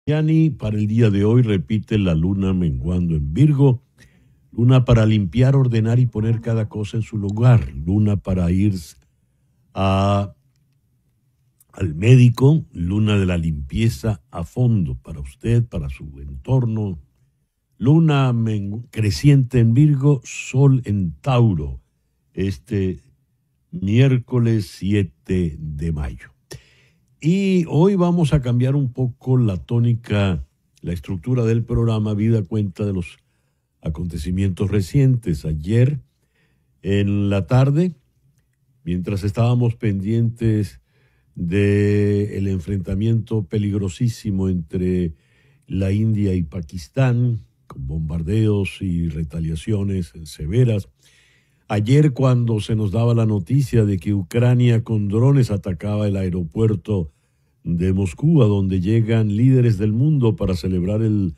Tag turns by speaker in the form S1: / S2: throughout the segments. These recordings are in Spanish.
S1: Yani, para el día de hoy repite la luna menguando en Virgo, luna para limpiar, ordenar y poner cada cosa en su lugar, luna para ir a, al médico, luna de la limpieza a fondo para usted, para su entorno, luna creciente en Virgo, sol en Tauro, este miércoles 7 de mayo. Y hoy vamos a cambiar un poco la tónica, la estructura del programa, vida cuenta de los acontecimientos recientes. Ayer en la tarde, mientras estábamos pendientes del enfrentamiento peligrosísimo entre la India y Pakistán, con bombardeos y retaliaciones severas, ayer cuando se nos daba la noticia de que Ucrania con drones atacaba el aeropuerto de Moscú, a donde llegan líderes del mundo para celebrar el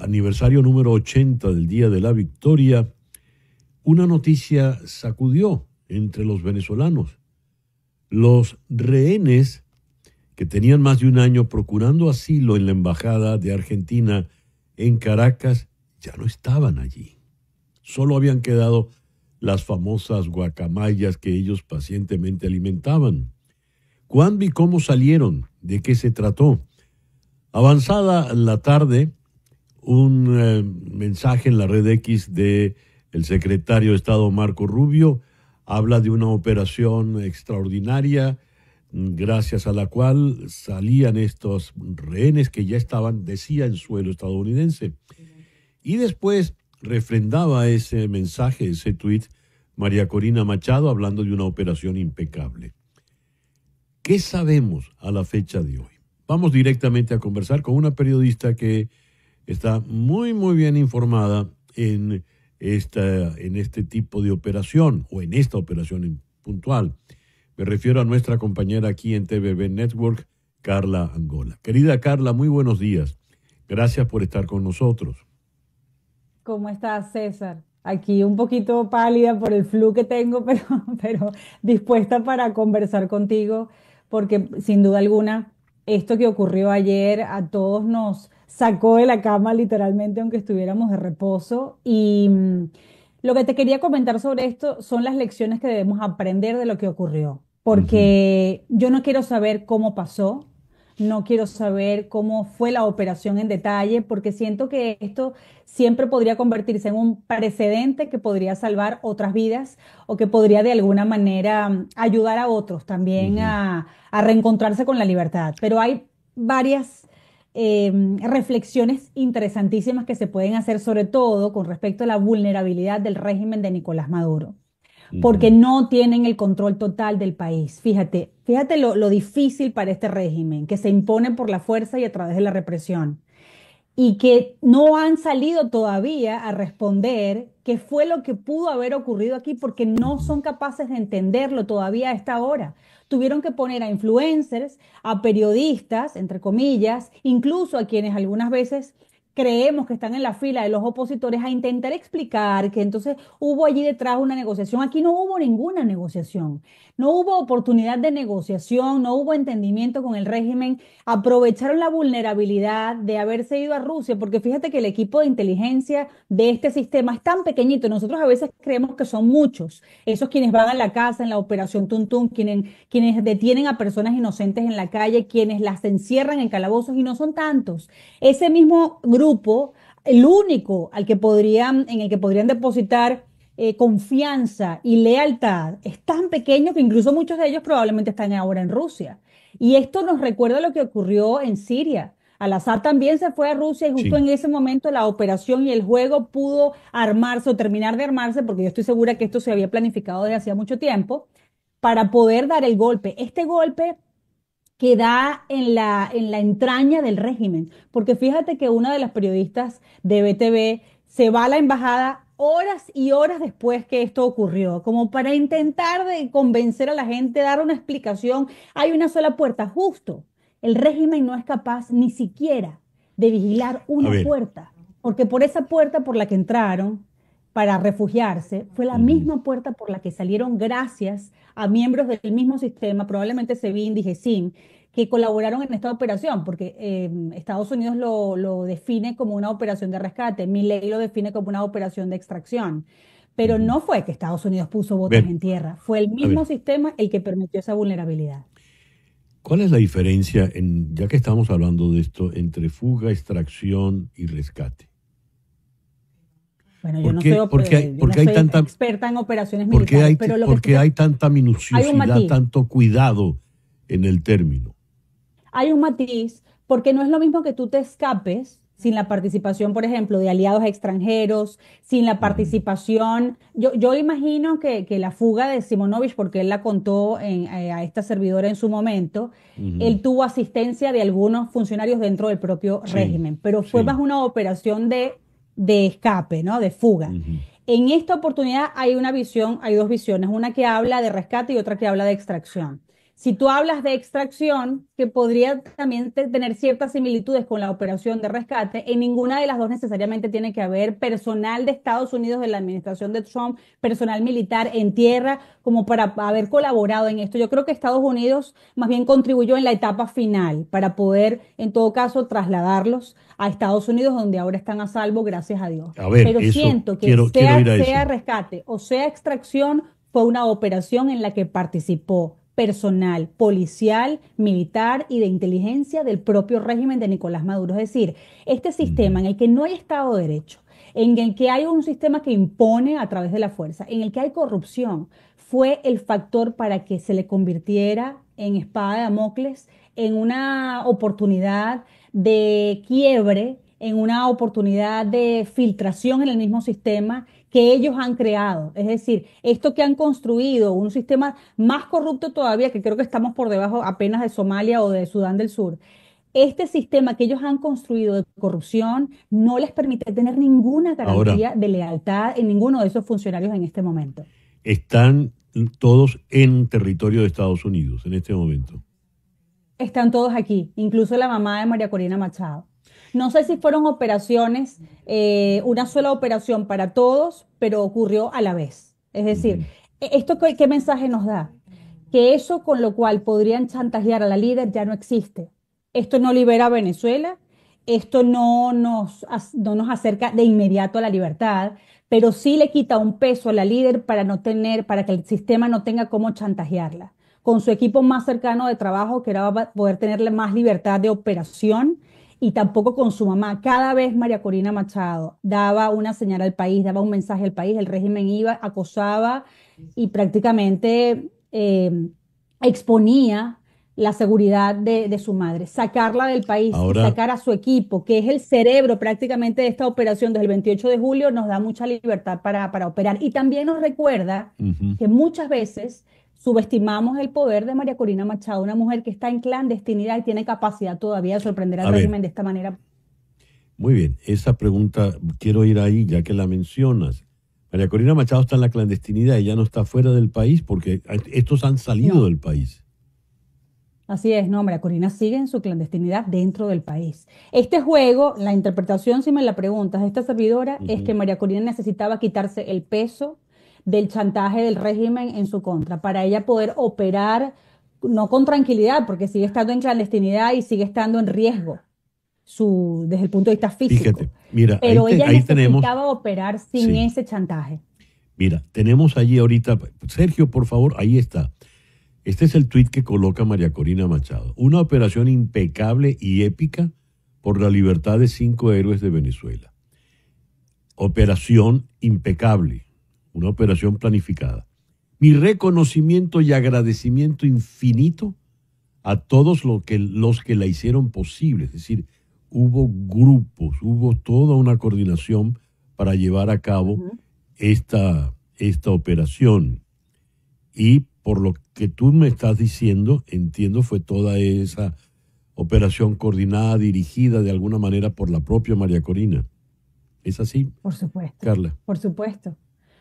S1: aniversario número 80 del Día de la Victoria, una noticia sacudió entre los venezolanos. Los rehenes que tenían más de un año procurando asilo en la embajada de Argentina en Caracas ya no estaban allí. Solo habían quedado las famosas guacamayas que ellos pacientemente alimentaban. ¿Cuándo y cómo salieron? ¿De qué se trató? Avanzada la tarde, un mensaje en la red X de el secretario de Estado Marco Rubio habla de una operación extraordinaria gracias a la cual salían estos rehenes que ya estaban, decía, en suelo estadounidense. Y después refrendaba ese mensaje, ese tuit, María Corina Machado, hablando de una operación impecable. ¿Qué sabemos a la fecha de hoy? Vamos directamente a conversar con una periodista que está muy bien informada en este tipo de operación, o en esta operación puntual. Me refiero a nuestra compañera aquí en TVB Network, Carla Angola. Querida Carla, muy buenos días. Gracias por estar con nosotros.
S2: ¿Cómo estás, César? Aquí un poquito pálida por el flu que tengo, pero dispuesta para conversar contigo, porque sin duda alguna, esto que ocurrió ayer a todos nos sacó de la cama literalmente, aunque estuviéramos de reposo. Y lo que te quería comentar sobre esto son las lecciones que debemos aprender de lo que ocurrió,
S1: Ujú.
S2: porque yo no quiero saber cómo pasó. No quiero saber cómo fue la operación en detalle, porque siento que esto siempre podría convertirse en un precedente que podría salvar otras vidas o que podría de alguna manera ayudar a otros también
S1: Ujú.
S2: a reencontrarse con la libertad. Pero hay varias reflexiones interesantísimas que se pueden hacer, sobre todo con respecto a la vulnerabilidad del régimen de Nicolás Maduro, porque
S1: Ujú.
S2: no tienen el control total del país. Fíjate lo difícil para este régimen, que se impone por la fuerza y a través de la represión, y que no han salido todavía a responder qué fue lo que pudo haber ocurrido aquí, porque no
S1: Ujú.
S2: son capaces de entenderlo todavía a esta hora. Tuvieron que poner a influencers, a periodistas, entre comillas, incluso a quienes algunas veces creemos que están en la fila de los opositores, a intentar explicar que entonces hubo allí detrás una negociación. Aquí no hubo ninguna negociación, no hubo oportunidad de negociación, no hubo entendimiento con el régimen. Aprovecharon la vulnerabilidad de haberse ido a Rusia, porque fíjate que el equipo de inteligencia de este sistema es tan pequeñito. Nosotros a veces creemos que son muchos, esos quienes van a la casa en la operación Tuntún, quienes detienen a personas inocentes en la calle, quienes las encierran en calabozos, y no son tantos. Ese mismo grupo, el único en el que podrían depositar confianza y lealtad, es tan pequeño que incluso muchos de ellos probablemente están ahora en Rusia. Y esto nos recuerda lo que ocurrió en Siria. Al-Assad también se fue a Rusia, y justo
S1: Sí.
S2: en ese momento la operación y el juego pudo armarse o terminar de armarse, porque yo estoy segura que esto se había planificado desde hacía mucho tiempo, para poder dar el golpe. Este golpe que da en la entraña del régimen, porque fíjate que una de las periodistas de BTV se va a la embajada horas y horas después que esto ocurrió, como para intentar de convencer a la gente, dar una explicación. Hay una sola puerta, justo. El régimen no es capaz ni siquiera de vigilar
S1: A
S2: una
S1: ver.
S2: puerta, porque por esa puerta por la que entraron para refugiarse fue la
S1: Ujú.
S2: misma puerta por la que salieron, gracias a miembros del mismo sistema, probablemente SEBIN, DIGESIM, que colaboraron en esta operación, porque Estados Unidos lo define como una operación de rescate, mi ley lo define como una operación de extracción. Pero
S1: Ujú.
S2: no fue que Estados Unidos puso botas
S1: Ver,
S2: en tierra, fue el
S1: a
S2: mismo
S1: ver,
S2: sistema el que permitió esa vulnerabilidad.
S1: ¿cuál es la diferencia, ya que estamos hablando de esto, entre fuga, extracción y rescate?
S2: Bueno,
S1: ¿Por qué, por qué hay,
S2: yo
S1: por
S2: no
S1: qué hay
S2: soy
S1: tanta,
S2: experta en operaciones
S1: por qué
S2: militares,
S1: hay,
S2: pero lo que
S1: por
S2: sí
S1: qué hay tanta
S2: hay un
S1: minuciosidad,
S2: matiz.
S1: tanto cuidado en el término?
S2: Hay un matiz, porque no es lo mismo que tú te escapes sin la participación, por ejemplo, de aliados extranjeros, sin la
S1: Ujú,
S2: participación. Yo imagino que la fuga de Simonovich, porque él la contó a esta servidora en su momento,
S1: ujú.
S2: él tuvo asistencia de algunos funcionarios dentro del propio
S1: Sí,
S2: régimen, pero fue más
S1: sí.
S2: una operación de escape, ¿no? De fuga.
S1: Ujú.
S2: En esta oportunidad hay una visión, hay dos visiones, una que habla de rescate y otra que habla de extracción. Si tú hablas de extracción, que podría también tener ciertas similitudes con la operación de rescate, en ninguna de las dos necesariamente tiene que haber personal de Estados Unidos de la administración de Trump, personal militar en tierra, como para haber colaborado en esto. Yo creo que Estados Unidos más bien contribuyó en la etapa final para poder, en todo caso, trasladarlos a Estados Unidos, donde ahora están a salvo, gracias a Dios.
S1: A ver,
S2: Pero
S1: eso,
S2: siento que
S1: quiero ir a
S2: sea
S1: eso.
S2: rescate o sea extracción, fue una operación en la que participó personal policial, militar y de inteligencia del propio régimen de Nicolás Maduro. Es decir, este
S1: Ujú.
S2: sistema en el que no hay Estado de Derecho, en el que hay un sistema que impone a través de la fuerza, en el que hay corrupción, fue el factor para que se le convirtiera en espada de Damocles, en una oportunidad de quiebre, en una oportunidad de filtración en el mismo sistema que ellos han creado. Es decir, esto que han construido, un sistema más corrupto todavía, que creo que estamos por debajo apenas de Somalia o de Sudán del Sur. Este sistema que ellos han construido de corrupción no les permite tener ninguna
S1: Ahora,
S2: garantía de lealtad en ninguno de esos funcionarios en este momento.
S1: están todos en territorio de Estados Unidos en este momento.
S2: Están todos aquí, incluso la mamá de María Corina Machado. No sé si fueron operaciones, una sola operación para todos, pero ocurrió a la vez. Es decir,
S1: Ujú.
S2: ¿esto qué mensaje nos da? Que eso con lo cual podrían chantajear a la líder ya no existe. Esto no libera a Venezuela, esto no nos acerca de inmediato a la libertad, pero sí le quita un peso a la líder para no tener, para que el sistema no tenga cómo chantajearla. Con su equipo más cercano de trabajo, que era poder tenerle más libertad de operación, y tampoco con su mamá. Cada vez María Corina Machado daba una señal al país, daba un mensaje al país, el régimen iba, acosaba y prácticamente exponía la seguridad de su madre. Sacarla del país y
S1: Ahora,
S2: sacar a su equipo, que es el cerebro prácticamente de esta operación desde el 28 de julio, nos da mucha libertad para operar. Y también nos recuerda
S1: ujú.
S2: que muchas veces subestimamos el poder de María Corina Machado, una mujer que está en clandestinidad y tiene capacidad todavía de sorprender al
S1: A ver,
S2: régimen de esta manera.
S1: muy bien, esa pregunta quiero ir ahí ya que la mencionas. María Corina Machado está en la clandestinidad, ella no está fuera del país porque estos han salido
S2: No,
S1: del país.
S2: así es, no, María Corina sigue en su clandestinidad dentro del país. Este juego, la interpretación, si me la preguntas, de esta servidora, es que
S1: Ujú.
S2: María Corina necesitaba quitarse el peso del chantaje del régimen en su contra, para ella poder operar no con tranquilidad, porque sigue estando en clandestinidad y sigue estando en riesgo desde el punto de vista
S1: Fíjate,
S2: físico,
S1: mira,
S2: pero ella
S1: ahí tenemos,
S2: necesitaba operar sin
S1: sí,
S2: ese chantaje.
S1: mira, tenemos allí ahorita, Sergio, por favor, ahí está. Este es el tuit que coloca María Corina Machado. Una operación impecable y épica por la libertad de 5 héroes de Venezuela. Operación impecable, una operación planificada. Mi reconocimiento y agradecimiento infinito a todos los que la hicieron posible. Es decir, hubo grupos, hubo toda una coordinación para llevar a cabo
S2: Ujú.
S1: esta operación. Y por lo que tú me estás diciendo, entiendo, fue toda esa operación coordinada, dirigida de alguna manera por la propia María Corina. ¿Es así,
S2: Por supuesto,
S1: Carla?
S2: por supuesto.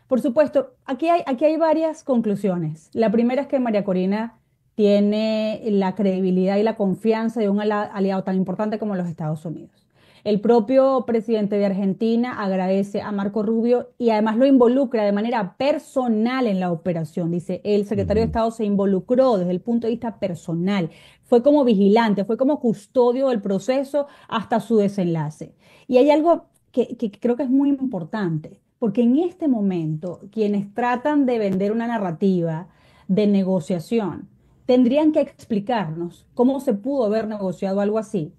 S2: Por supuesto, aquí hay varias conclusiones. La primera es que María Corina tiene la credibilidad y la confianza de un aliado tan importante como los Estados Unidos. El propio presidente de Argentina agradece a Marco Rubio y además lo involucra de manera personal en la operación. Dice, el secretario de
S1: Ujú.
S2: Estado se involucró desde el punto de vista personal. Fue como vigilante, fue como custodio del proceso hasta su desenlace. Y hay algo que creo que es muy importante, porque en este momento quienes tratan de vender una narrativa de negociación tendrían que explicarnos cómo se pudo haber negociado algo así.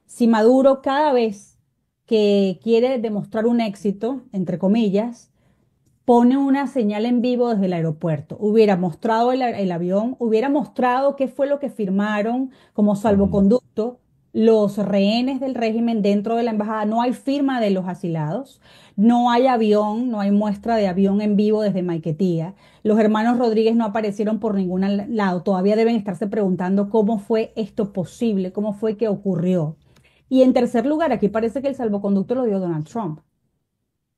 S2: Si Maduro cada vez que quiere demostrar un éxito, entre comillas, pone una señal en vivo desde el aeropuerto. Hubiera mostrado el avión, hubiera mostrado qué fue lo que firmaron como
S1: Ujú.
S2: salvoconducto los rehenes del régimen dentro de la embajada. No hay firma de los asilados, no hay avión, no hay muestra de avión en vivo desde Maiquetía. Los hermanos Rodríguez no aparecieron por ningún lado. Todavía deben estarse preguntando cómo fue esto posible, cómo fue que ocurrió. Y en tercer lugar, aquí parece que el salvoconducto lo dio Donald Trump,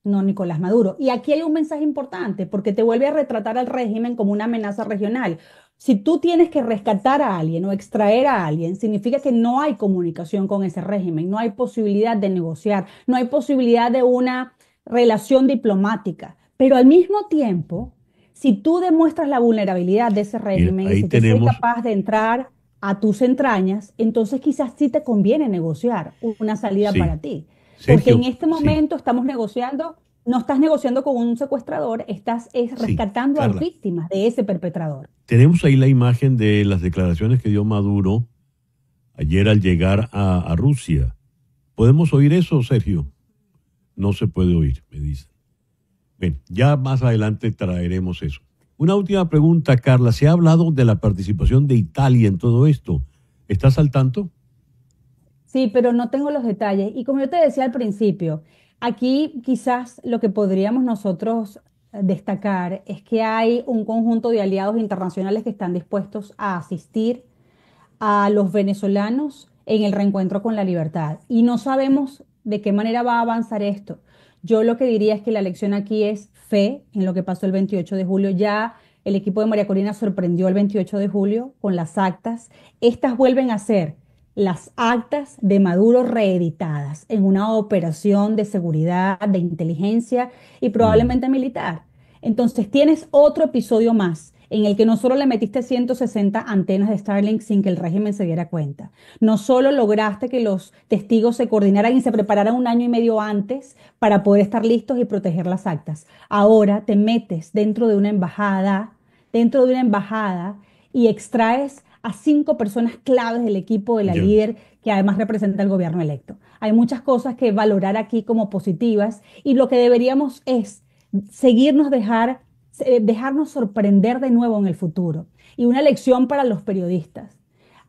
S2: no Nicolás Maduro. Y aquí hay un mensaje importante porque te vuelve a retratar al régimen como una amenaza regional. Si tú tienes que rescatar a alguien o extraer a alguien, significa que no hay comunicación con ese régimen, no hay posibilidad de negociar, no hay posibilidad de una relación diplomática. Pero al mismo tiempo, si tú demuestras la vulnerabilidad de ese
S1: Mira,
S2: régimen y
S1: ahí
S2: si te soy
S1: tenemos,
S2: capaz de entrar a tus entrañas, entonces quizás sí te conviene negociar una salida
S1: sí,
S2: para ti. Porque en
S1: Sergio,
S2: este
S1: sí,
S2: momento estamos negociando, no estás negociando con un secuestrador, estás
S1: sí,
S2: rescatando a
S1: Carla,
S2: víctimas de ese perpetrador.
S1: tenemos ahí la imagen de las declaraciones que dio Maduro ayer al llegar a Rusia. ¿Podemos oír eso, Sergio? No se puede oír, me dicen. Bien, ya más adelante traeremos eso. Una última pregunta, Carla. Se ha hablado de la participación de Italia en todo esto. ¿Estás al tanto?
S2: Sí, pero no tengo los detalles. Y como yo te decía al principio, aquí quizás lo que podríamos nosotros destacar es que hay un conjunto de aliados internacionales que están dispuestos a asistir a los venezolanos en el reencuentro con la libertad. Y no sabemos de qué manera va a avanzar esto. Yo lo que diría es que la lección aquí es fe en lo que pasó el 28 de julio. Ya el equipo de María Corina sorprendió el 28 de julio con las actas. Estas vuelven a ser las actas de Maduro reeditadas en una operación de seguridad, de inteligencia y
S1: Mm,
S2: probablemente militar. Entonces tienes otro episodio más en el que no solo le metiste 160 antenas de Starlink sin que el régimen se diera cuenta, no solo lograste que los testigos se coordinaran y se prepararan un año y medio antes para poder estar listos y proteger las actas, ahora te metes dentro de una embajada y extraes a 5 personas claves del equipo de la
S1: ya.
S2: líder que además representa el gobierno electo. Hay muchas cosas que valorar aquí como positivas y lo que deberíamos es dejarnos sorprender de nuevo en el futuro. Y una lección para los periodistas.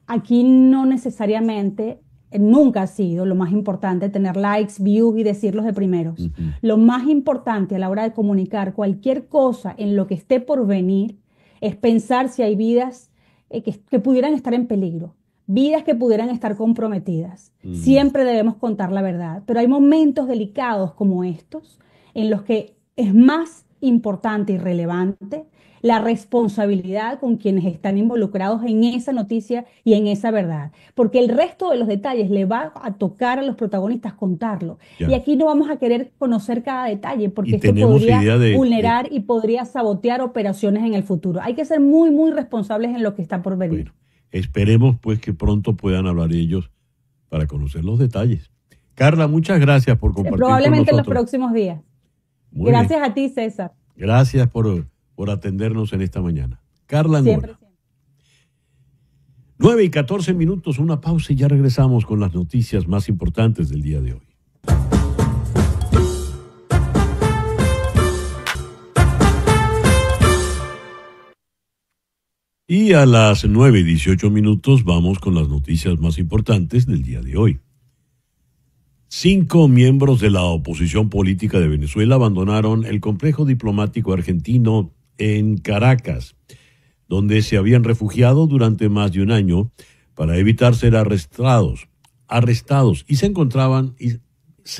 S2: Aquí no necesariamente, nunca ha sido lo más importante tener likes, views y decirlos de primeros.
S1: Ujú.
S2: Lo más importante a la hora de comunicar cualquier cosa en lo que esté por venir es pensar si hay vidas que pudieran estar en peligro, vidas que pudieran estar comprometidas.
S1: Mm,
S2: Siempre debemos contar la verdad, pero hay momentos delicados como estos en los que es más importante y relevante la responsabilidad con quienes están involucrados en esa noticia y en esa verdad, porque el resto de los detalles le va a tocar a los protagonistas contarlo. Y
S1: ya.
S2: aquí no vamos a querer conocer cada detalle,
S1: Y
S2: porque esto
S1: tenemos
S2: podría
S1: idea
S2: vulnerar y podría sabotear operaciones en el futuro. Hay que ser muy, muy responsables en lo que está por venir.
S1: bueno, esperemos pues que pronto puedan hablar ellos para conocer los detalles. Carla, muchas gracias por compartir con
S2: Probablemente en los
S1: nosotros.
S2: próximos días.
S1: Muy bien.
S2: Gracias a ti, César.
S1: Gracias por atendernos en esta mañana. Carla
S2: Siempre,
S1: Angona.
S2: siempre.
S1: 9:14, una pausa y ya regresamos con las noticias más importantes del día de hoy. Y a las 9:18 vamos con las noticias más importantes del día de hoy. 5 miembros de la oposición política de Venezuela abandonaron el complejo diplomático argentino en Caracas, donde se habían refugiado durante más de un año para evitar ser arrestados y se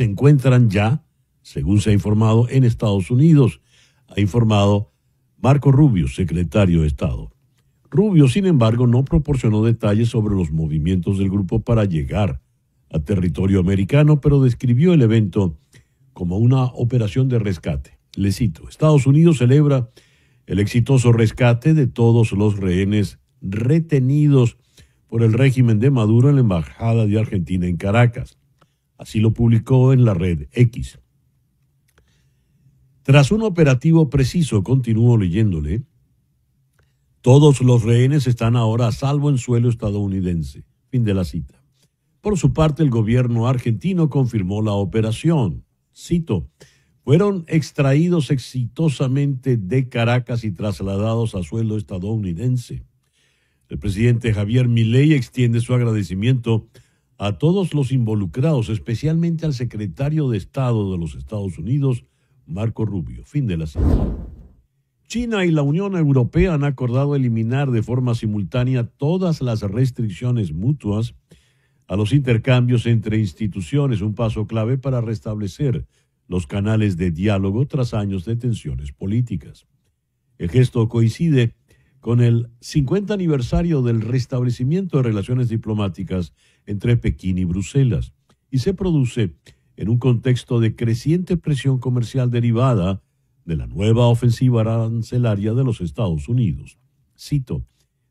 S1: encuentran ya, según se ha informado, en Estados Unidos, ha informado Marco Rubio, secretario de Estado. Rubio, sin embargo, no proporcionó detalles sobre los movimientos del grupo para llegar a territorio americano, pero describió el evento como una operación de rescate. Le cito: Estados Unidos celebra el exitoso rescate de todos los rehenes retenidos por el régimen de Maduro en la Embajada de Argentina en Caracas. Así lo publicó en la red X. Tras un operativo preciso, continúo leyéndole, todos los rehenes están ahora a salvo en suelo estadounidense. Fin de la cita. Por su parte, el gobierno argentino confirmó la operación. Cito: fueron extraídos exitosamente de Caracas y trasladados a suelo estadounidense. El presidente Javier Milei extiende su agradecimiento a todos los involucrados, especialmente al secretario de Estado de los Estados Unidos, Marco Rubio. Fin de la cita. China y la Unión Europea han acordado eliminar de forma simultánea todas las restricciones mutuas a los intercambios entre instituciones, un paso clave para restablecer los canales de diálogo tras años de tensiones políticas. El gesto coincide con el 50 aniversario del restablecimiento de relaciones diplomáticas entre Pekín y Bruselas y se produce en un contexto de creciente presión comercial derivada de la nueva ofensiva arancelaria de los Estados Unidos. Cito: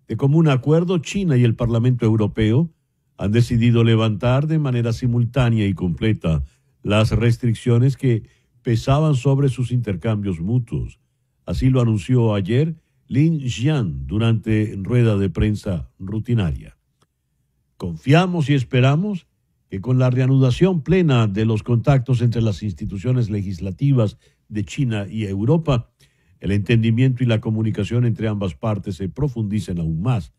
S1: de común acuerdo, China y el Parlamento Europeo han decidido levantar de manera simultánea y completa las restricciones que pesaban sobre sus intercambios mutuos. Así lo anunció ayer Lin Jian durante rueda de prensa rutinaria. Confiamos y esperamos que con la reanudación plena de los contactos entre las instituciones legislativas de China y Europa, el entendimiento y la comunicación entre ambas partes se profundicen aún más,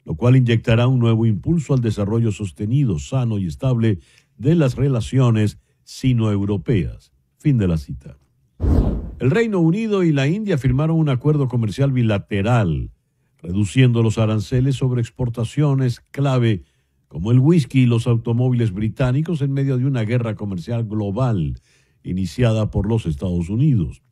S1: lo cual inyectará un nuevo impulso al desarrollo sostenido, sano y estable de las relaciones sino-europeas. Fin de la cita. El Reino Unido y la India firmaron un acuerdo comercial bilateral, reduciendo los aranceles sobre exportaciones clave como el whisky y los automóviles británicos en medio de una guerra comercial global iniciada por los Estados Unidos.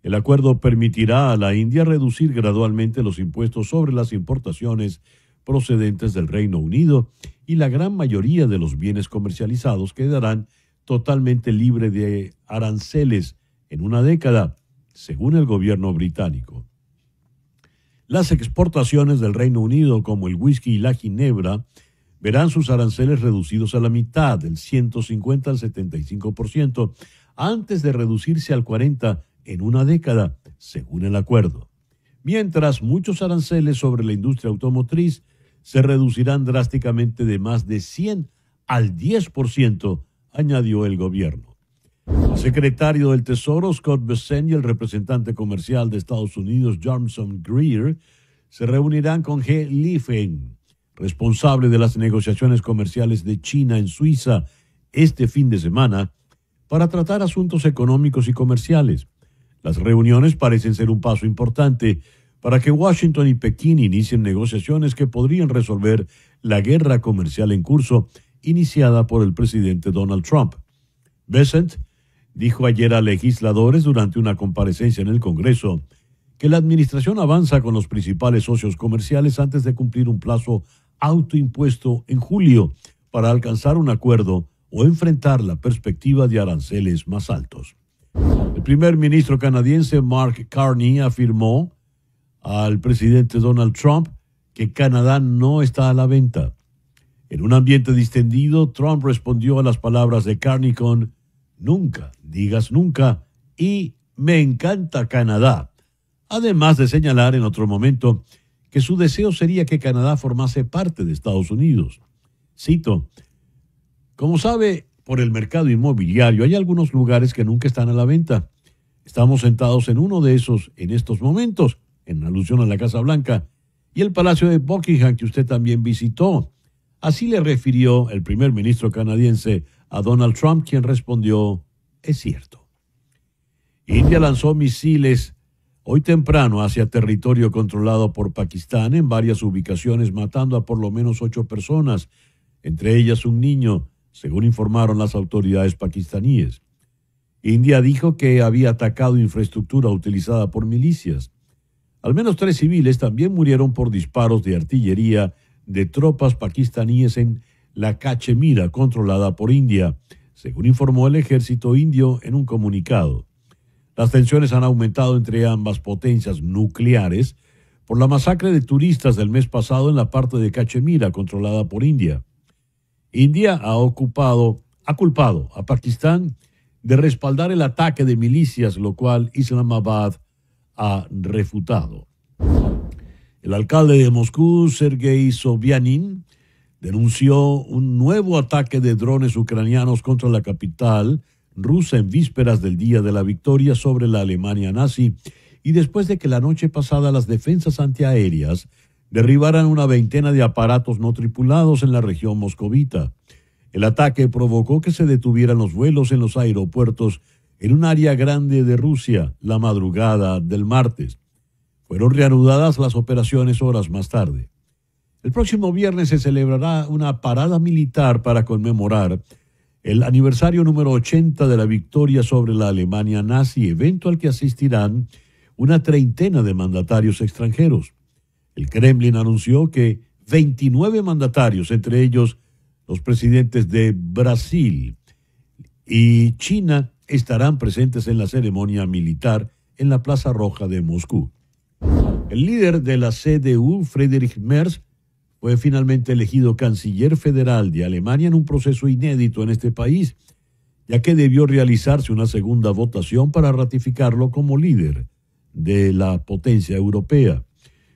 S1: El acuerdo permitirá a la India reducir gradualmente los impuestos sobre las importaciones procedentes del Reino Unido y la gran mayoría de los bienes comercializados quedarán totalmente libres de aranceles en una década, según el gobierno británico. Las exportaciones del Reino Unido, como el whisky y la ginebra, verán sus aranceles reducidos a la mitad, del 150 al 75%, antes de reducirse al 40% en una década, según el acuerdo. Mientras muchos aranceles sobre la industria automotriz se reducirán drásticamente de más de 100 al 10%, añadió el gobierno. El secretario del Tesoro, Scott Bessent, y el representante comercial de Estados Unidos, Johnson Greer, se reunirán con He Lifeng, responsable de las negociaciones comerciales de China en Suiza, este fin de semana, para tratar asuntos económicos y comerciales. Las reuniones parecen ser un paso importante para que Washington y Pekín inicien negociaciones que podrían resolver la guerra comercial en curso iniciada por el presidente Donald Trump. Bessent dijo ayer a legisladores durante una comparecencia en el Congreso que la administración avanza con los principales socios comerciales antes de cumplir un plazo autoimpuesto en julio para alcanzar un acuerdo o enfrentar la perspectiva de aranceles más altos. El primer ministro canadiense Mark Carney afirmó al presidente Donald Trump que Canadá no está a la venta. En un ambiente distendido, Trump respondió a las palabras de Carney con "nunca, digas nunca" y "me encanta Canadá", además de señalar en otro momento que su deseo sería que Canadá formase parte de Estados Unidos. Cito: "Como sabe, por el mercado inmobiliario hay algunos lugares que nunca están a la venta. Estamos sentados en uno de esos en estos momentos", en alusión a la Casa Blanca, "y el Palacio de Buckingham, que usted también visitó". Así le refirió el primer ministro canadiense a Donald Trump, quien respondió: "Es cierto". India lanzó misiles hoy temprano hacia territorio controlado por Pakistán en varias ubicaciones, matando a por lo menos 8 personas, entre ellas un niño, según informaron las autoridades pakistaníes. India dijo que había atacado infraestructura utilizada por milicias. Al menos 3 civiles también murieron por disparos de artillería de tropas pakistaníes en la Cachemira, controlada por India, según informó el ejército indio en un comunicado. Las tensiones han aumentado entre ambas potencias nucleares por la masacre de turistas del mes pasado en la parte de Cachemira, controlada por India. India ha culpado a Pakistán de respaldar el ataque de milicias, lo cual Islamabad ha refutado. El alcalde de Moscú, Sergei Sobyanin, denunció un nuevo ataque de drones ucranianos contra la capital rusa en vísperas del Día de la Victoria sobre la Alemania nazi y después de que la noche pasada las defensas antiaéreas derribaran una veintena de aparatos no tripulados en la región moscovita. El ataque provocó que se detuvieran los vuelos en los aeropuertos en un área grande de Rusia la madrugada del martes. Fueron reanudadas las operaciones horas más tarde. El próximo viernes se celebrará una parada militar para conmemorar el aniversario número 80 de la victoria sobre la Alemania nazi, evento al que asistirán una treintena de mandatarios extranjeros. El Kremlin anunció que 29 mandatarios, entre ellos los presidentes de Brasil y China, estarán presentes en la ceremonia militar en la Plaza Roja de Moscú. El líder de la CDU, Friedrich Merz, fue finalmente elegido canciller federal de Alemania en un proceso inédito en este país, ya que debió realizarse una segunda votación para ratificarlo como líder de la potencia europea.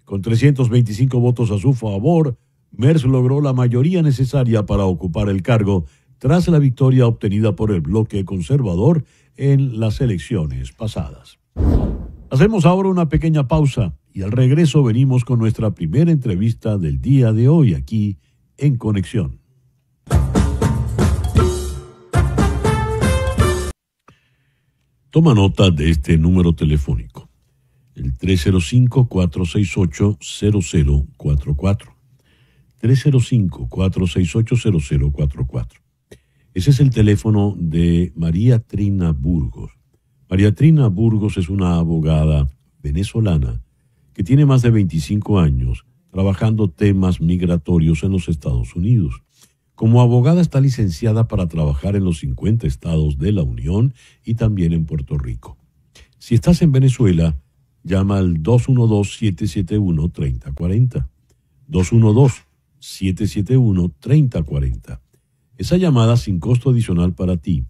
S1: Con 325 votos a su favor, Merz logró la mayoría necesaria para ocupar el cargo tras la victoria obtenida por el bloque conservador en las elecciones pasadas. Hacemos ahora una pequeña pausa y al regreso venimos con nuestra primera entrevista del día de hoy aquí en Conexión. Toma nota de este número telefónico, el 305-468-0044. 305-468-0044. Ese es el teléfono de María Trina Burgos. María Trina Burgos es una abogada venezolana que tiene más de 25 años trabajando temas migratorios en los Estados Unidos. Como abogada está licenciada para trabajar en los 50 estados de la Unión y también en Puerto Rico. Si estás en Venezuela, llama al 212-771-3040. 212-771-3040. Esa llamada sin costo adicional para ti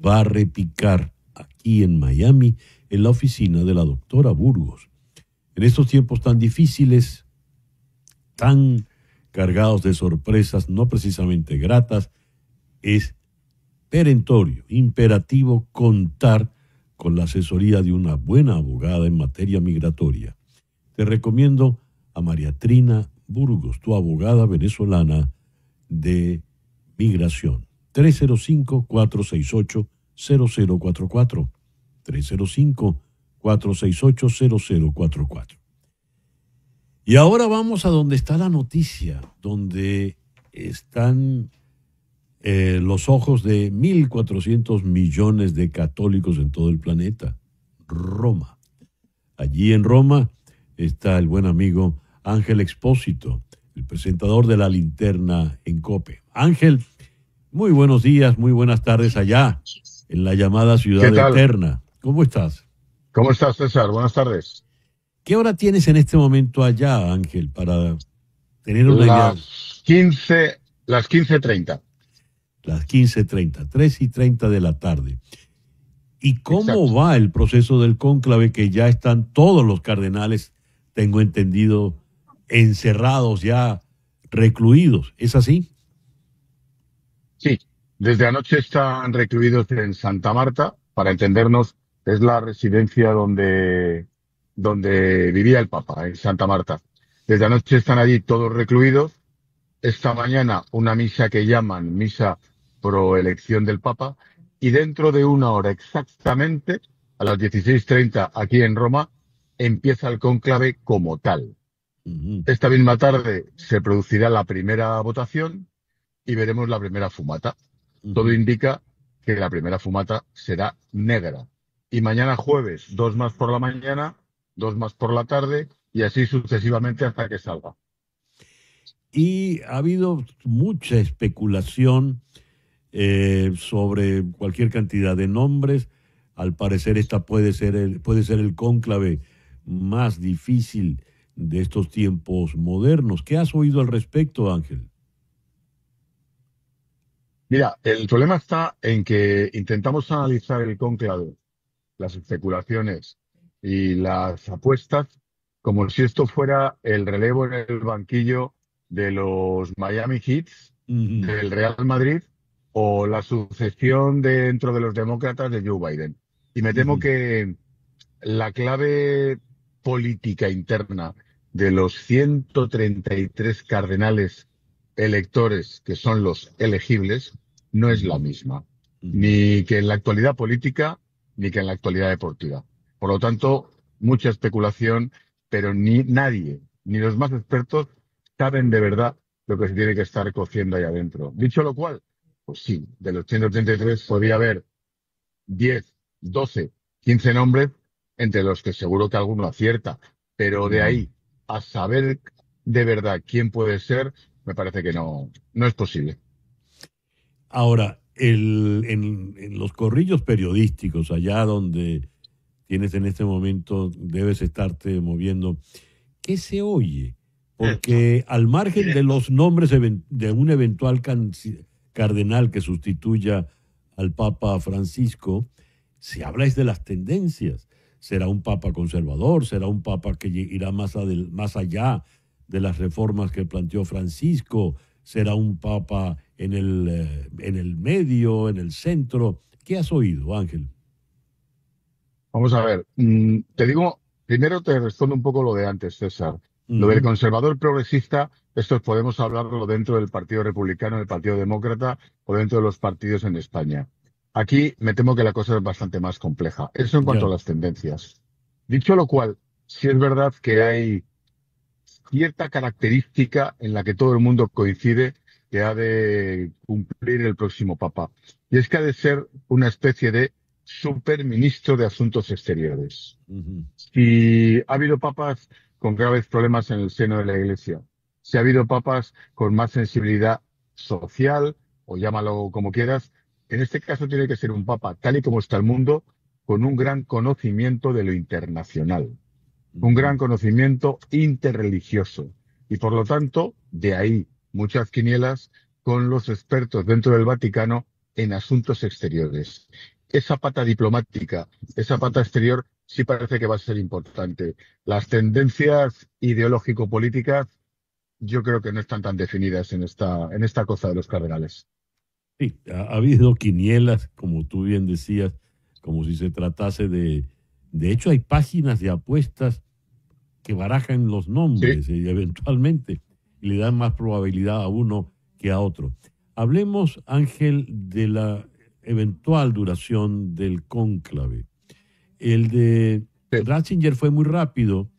S1: va a repicar aquí en Miami en la oficina de la doctora Burgos. En estos tiempos tan difíciles, tan cargados de sorpresas no precisamente gratas, es perentorio, imperativo contar con la asesoría de una buena abogada en materia migratoria. Te recomiendo a María Trina Burgos, tu abogada venezolana de migración. 305-468-0044. 305-468-0044. Y ahora vamos a donde está la noticia, donde están los ojos de 1.400 millones de católicos en todo el planeta. Roma. Allí en Roma está el buen amigo Ángel Expósito, el presentador de La Linterna en COPE. Ángel, muy buenos días, muy buenas tardes allá, en la llamada Ciudad Eterna. ¿Cómo estás?
S3: ¿Cómo estás, César? Buenas tardes.
S1: ¿Qué hora tienes en este momento allá, Ángel, para tener una idea?
S3: Las 15:30.
S1: Las 15:30, 3:30 de la tarde. ¿Y cómo
S3: Exacto.
S1: va el proceso del cónclave, que ya están todos los cardenales, tengo entendido, encerrados ya, recluidos? ¿Es así?
S3: Sí, desde anoche están recluidos en Santa Marta. Para entendernos, es la residencia donde vivía el Papa, en Santa Marta. Desde anoche están allí todos recluidos. Esta mañana una misa que llaman misa pro elección del Papa, y dentro de una hora exactamente, a las 16:30 aquí en Roma, empieza el cónclave como tal.
S1: Uh-huh.
S3: Esta misma tarde se producirá la primera votación y veremos la primera fumata.
S1: Uh-huh.
S3: Todo indica que la primera fumata será negra. Y mañana jueves, 2 más por la mañana, 2 más por la tarde, y así sucesivamente hasta que salga.
S1: y ha habido mucha especulación sobre cualquier cantidad de nombres. Al parecer esta puede ser el cónclave más difícil de estos tiempos modernos. ¿Qué has oído al respecto, Ángel?
S3: Mira, el problema está en que intentamos analizar el cónclave, las especulaciones y las apuestas como si esto fuera el relevo en el banquillo de los Miami Heat,
S1: Ujú,
S3: del Real Madrid o la sucesión dentro de los demócratas de Joe Biden. Y me temo
S1: ujú,
S3: que la clave política interna de los 133 cardenales electores, que son los elegibles, no es la
S1: ujú,
S3: misma,
S1: ujú.
S3: ni que en la actualidad política, ni que en la actualidad deportiva. Por lo tanto, mucha especulación, pero ni nadie, ni los más expertos, saben de verdad lo que se tiene que estar cociendo ahí adentro. Dicho lo cual, pues sí, de los 133 podría haber 10, 12, 15 nombres, entre los que seguro que alguno acierta, pero de
S1: Ujú.
S3: ahí a saber de verdad quién puede ser, me parece que no es posible.
S1: Ahora, en los corrillos periodísticos, allá donde tienes en este momento, debes estarte moviendo, ¿qué se oye? Porque al margen de los nombres de un eventual cardenal que sustituya al Papa Francisco, se habla es de las tendencias. ¿Será un papa conservador? ¿Será un papa que irá más allá de las reformas que planteó Francisco? ¿Será un papa en el medio, en el centro? ¿Qué has oído, Ángel?
S3: Vamos a ver, te digo, primero te respondo un poco lo de antes, César. Lo del
S1: Ujú,
S3: conservador progresista, esto podemos hablarlo dentro del Partido Republicano, del Partido Demócrata o dentro de los partidos en España. Aquí me temo que la cosa es bastante más compleja. Eso en cuanto
S1: ya.
S3: a las tendencias. Dicho lo cual, sí es verdad que hay cierta característica en la que todo el mundo coincide que ha de cumplir el próximo Papa. Y es que ha de ser una especie de superministro de Asuntos Exteriores.
S1: Ujú,
S3: Si ha habido papas con graves problemas en el seno de la Iglesia, si ha habido papas con más sensibilidad social, o llámalo como quieras, en este caso tiene que ser un papa, tal y como está el mundo, con un gran conocimiento de lo internacional, un
S1: ujú.
S3: gran conocimiento interreligioso. Y por lo tanto, de ahí muchas quinielas con los expertos dentro del Vaticano en asuntos exteriores. Esa pata diplomática, esa pata exterior, sí parece que va a ser importante. Las tendencias ideológico-políticas, yo creo que no están tan definidas en esta cosa de los cardenales.
S1: Sí, ha habido quinielas, como tú bien decías, como si se tratase de hecho, hay páginas de apuestas que barajan los
S3: Sí,
S1: nombres y eventualmente y le dan más probabilidad a uno que a otro. Hablemos, Ángel, de la eventual duración del cónclave. El de
S3: sí.
S1: Ratzinger fue muy rápido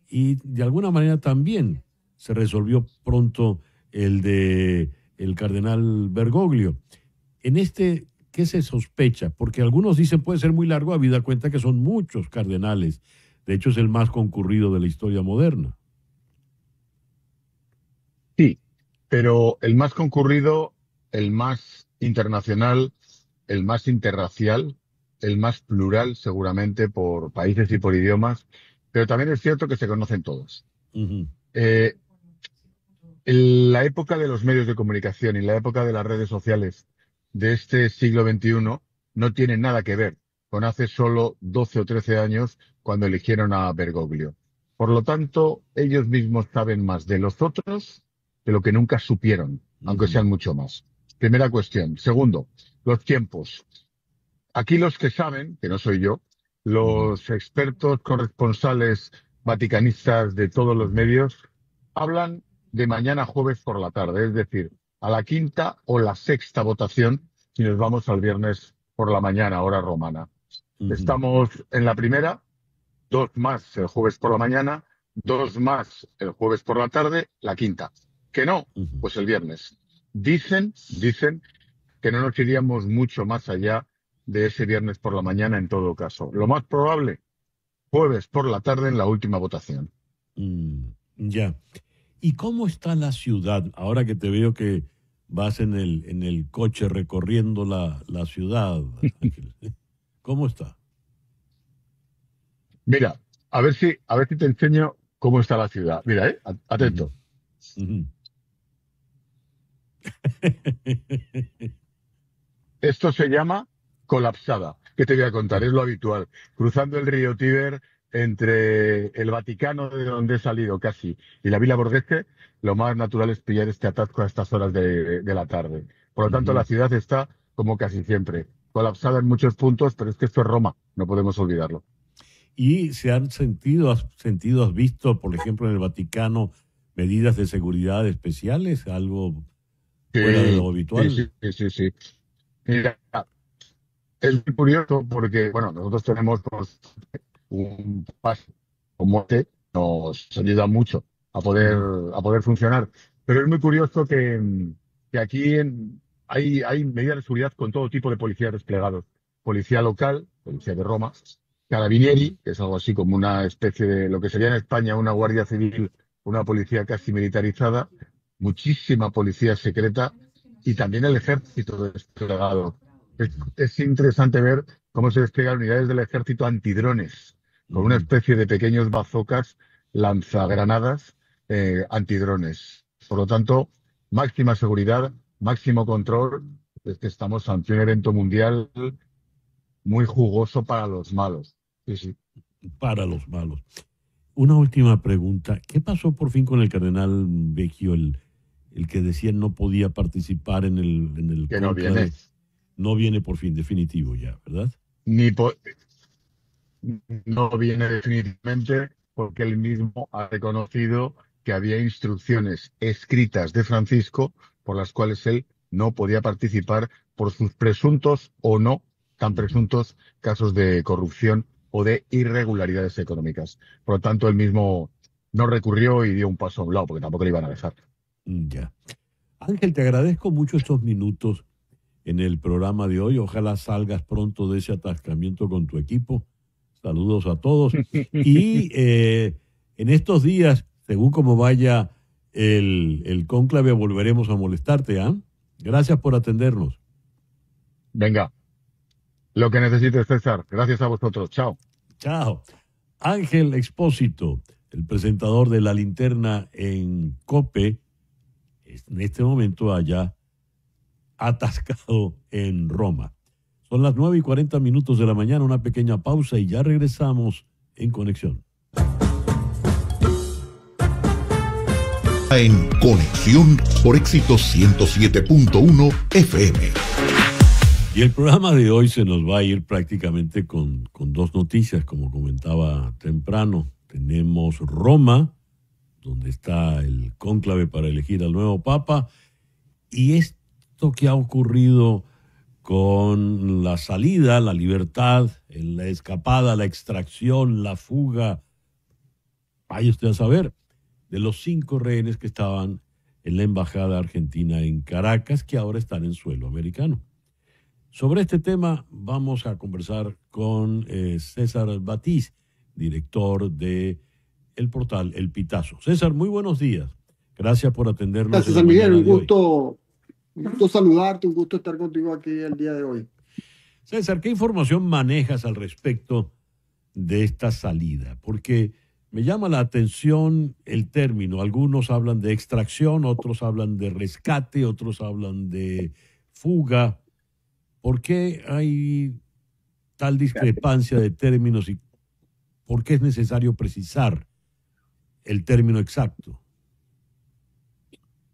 S1: y de alguna manera también se resolvió pronto el de el cardenal Bergoglio. En este, ¿qué se sospecha? Porque algunos dicen puede ser muy largo, habida cuenta que son muchos cardenales. De hecho, es el más concurrido de la historia moderna.
S3: Sí, pero el más concurrido, el más internacional, el más interracial, el más plural, seguramente por países y por idiomas, pero también es cierto que se conocen todos.
S1: Ujú,
S3: Eh, en la época de los medios de comunicación y la época de las redes sociales de este siglo XXI no tiene nada que ver con hace solo 12 o 13 años cuando eligieron a Bergoglio. Por lo tanto, ellos mismos saben más de los otros de lo que nunca supieron, aunque
S1: ujú,
S3: sean mucho más. Primera cuestión. Segundo, los tiempos. Aquí los que saben, que no soy yo,
S1: ujú,
S3: los expertos corresponsales vaticanistas de todos los medios, hablan de mañana jueves por la tarde, es decir, a la quinta o la sexta votación si nos vamos al viernes por la mañana, hora romana.
S1: ujú,
S3: Estamos en la primera, dos más el jueves por la mañana, dos más el jueves por la tarde, la quinta. Que no,
S1: ujú.
S3: pues el viernes. Dicen que no nos iríamos mucho más allá de ese viernes por la mañana en todo caso. Lo más probable, jueves por la tarde en la última votación.
S1: Mm, ya. ¿Y cómo está la ciudad? Ahora que te veo que vas en el coche recorriendo la ciudad, Ángel. ¿Cómo está?
S3: Mira, a ver si te enseño cómo está la ciudad. Mira,
S1: Ujú,
S3: atento.
S1: ujú.
S3: Esto se llama colapsada. ¿Qué te voy a contar? Es lo habitual. Cruzando el río Tíber entre el Vaticano, de donde he salido casi, y la Villa Borghese, lo más natural es pillar este atasco a estas horas de la tarde. Por lo tanto, la
S1: Ujú.
S3: ciudad está, como casi siempre, colapsada en muchos puntos, pero es que esto es Roma, no podemos olvidarlo.
S1: Y se han has visto, por ejemplo, en el Vaticano, medidas de seguridad especiales, algo fuera de
S3: Sí,
S1: lo
S3: sí,
S1: habitual.
S3: sí, sí, sí, sí. Mira, es muy curioso porque, bueno, nosotros tenemos pues, un pase como este, nos ayuda mucho a poder,
S1: Ujú,
S3: a poder funcionar. Pero es muy curioso que aquí hay medidas de seguridad con todo tipo de policías desplegados. Policía local, policía de Roma,
S1: ujú,
S3: Carabinieri, que es algo así como una especie de lo que sería en España una guardia civil, una policía casi militarizada, muchísima policía secreta y también el ejército desplegado. Es interesante ver cómo se despliegan unidades del ejército antidrones, con una
S1: ujú.
S3: especie de pequeños bazocas lanzagranadas antidrones. Por lo tanto, máxima seguridad, máximo control. Es que estamos ante un evento mundial muy jugoso para los malos. Sí, sí.
S1: Para los malos. Una última pregunta. ¿Qué pasó por fin con el cardenal Vecchio, el que decía no podía participar en el
S3: Que no viene.
S1: cónclave? No viene por fin, definitivo ya, ¿verdad?
S3: Ni po- no viene definitivamente porque él mismo ha reconocido que había instrucciones escritas de Francisco por las cuales él no podía participar por sus presuntos o no tan
S1: Ujú.
S3: presuntos casos de corrupción o de irregularidades económicas. Por lo tanto, él mismo no recurrió y dio un paso a un lado porque tampoco le iban a dejar.
S1: Ya. Ángel, te agradezco mucho estos minutos en el programa de hoy. Ojalá salgas pronto de ese atascamiento con tu equipo. Saludos a todos. Y en estos días, según como vaya el cónclave, volveremos a molestarte, ¿ah? Gracias por atendernos.
S3: Venga, lo que necesites, César. Gracias a vosotros. Chao.
S1: Chao. Ángel Expósito, el presentador de La Linterna en COPE, en este momento allá atascado en Roma. Son las 9:40 de la mañana, una pequeña pausa y ya regresamos en conexión.
S4: En Conexión por Éxito 107.1 FM.
S1: Y el programa de hoy se nos va a ir prácticamente con dos noticias, como comentaba temprano. Tenemos Roma, donde está el cónclave para elegir al nuevo papa, y esto que ha ocurrido con la salida, la libertad, la escapada, la extracción, la fuga, vaya usted a saber, de los 5 rehenes que estaban en la embajada argentina en Caracas, que ahora están en suelo americano. Sobre este tema vamos a conversar con César Batiz, director de el portal El Pitazo. César, muy buenos días. Gracias por atendernos en
S5: Gracias,
S1: la
S5: San Miguel.
S1: mañana de hoy.
S5: Un gusto saludarte, un gusto estar contigo aquí el día de hoy.
S1: César, ¿qué información manejas al respecto de esta salida? Porque me llama la atención el término. Algunos hablan de extracción, otros hablan de rescate, otros hablan de fuga. ¿Por qué hay tal discrepancia de términos y por qué es necesario precisar el término exacto?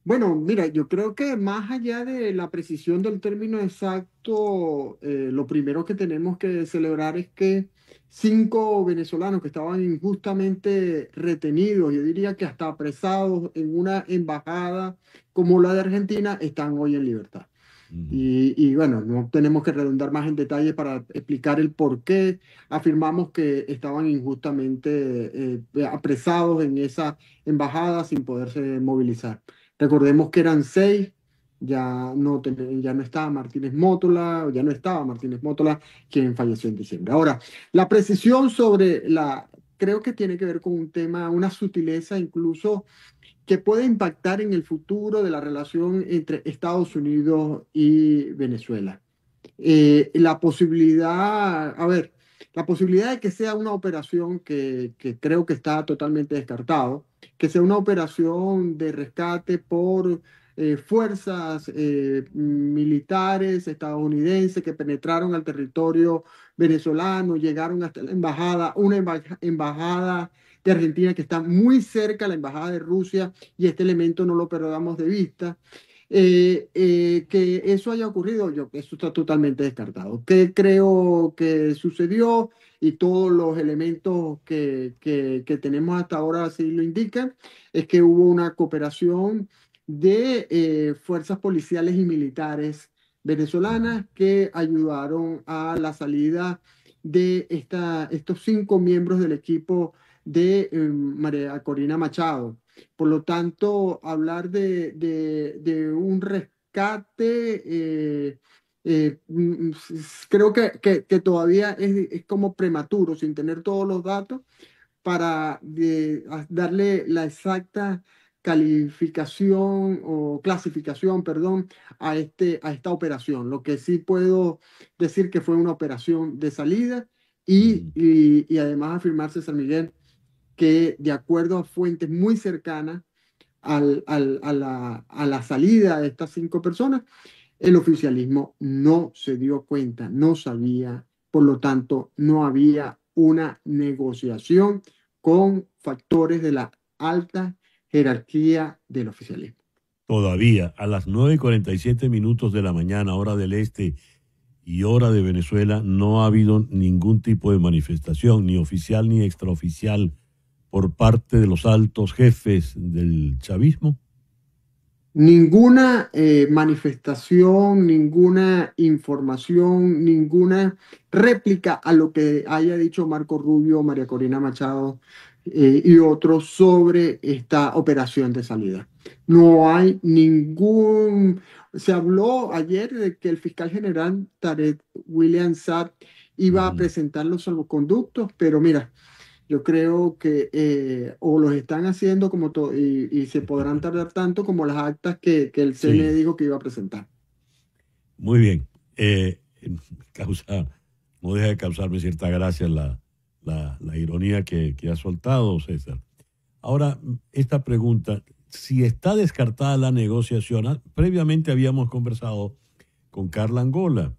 S5: Bueno, mira, yo creo que más allá de la precisión del término exacto, lo primero que tenemos que celebrar es que 5 venezolanos que estaban injustamente retenidos, yo diría que hasta apresados en una embajada como la de Argentina, están hoy en libertad.
S1: Ujú.
S5: Y bueno, no tenemos que redundar más en detalle para explicar el por qué afirmamos que estaban injustamente apresados en esa embajada sin poderse movilizar. Recordemos que eran 6, ya no estaba Martínez Mótola, ya no estaba Martínez Mótola, quien falleció en diciembre. Ahora, la precisión sobre creo que tiene que ver con un tema, una sutileza incluso que puede impactar en el futuro de la relación entre Estados Unidos y Venezuela. La posibilidad, a ver, la posibilidad de que sea una operación que creo que está totalmente descartado, que sea una operación de rescate por fuerzas militares estadounidenses que penetraron al territorio venezolano, llegaron hasta la embajada, una embajada de Argentina que está muy cerca a la embajada de Rusia, y este elemento no lo perdamos de vista. Que eso haya ocurrido, eso está totalmente descartado. ¿Qué creo que sucedió? Y todos los elementos que tenemos hasta ahora así lo indican, es que hubo una cooperación de fuerzas policiales y militares venezolanas que ayudaron a la salida de estos 5 miembros del equipo de María Corina Machado. Por lo tanto, hablar de un rescate, creo que todavía es como prematuro, sin tener todos los datos, para darle la exacta calificación o clasificación, perdón, a esta operación. Lo que sí puedo decir que fue una operación de salida y además afirmar, César Miguel, que de acuerdo a fuentes muy cercanas a la salida de estas 5 personas, el oficialismo no se dio cuenta, no sabía, por lo tanto, no había una negociación con factores de la alta jerarquía del oficialismo.
S1: Todavía, a las 9:47 de la mañana, hora del este y hora de Venezuela, no ha habido ningún tipo de manifestación, ni oficial ni extraoficial, por parte de los altos jefes del chavismo.
S5: Ninguna manifestación, ninguna información, ninguna réplica a lo que haya dicho Marco Rubio, María Corina Machado y otros sobre esta operación de salida. No hay ningún... Se habló ayer de que el fiscal general Tarek William Saab iba a presentar los salvoconductos, pero mira, yo creo que o los están haciendo como y se podrán tardar tanto como las actas que el CNE dijo que iba a presentar.
S1: Muy bien. No deja de causarme cierta gracia la ironía que ha soltado César. Ahora, esta pregunta, si está descartada la negociación, previamente habíamos conversado con Carla Angola,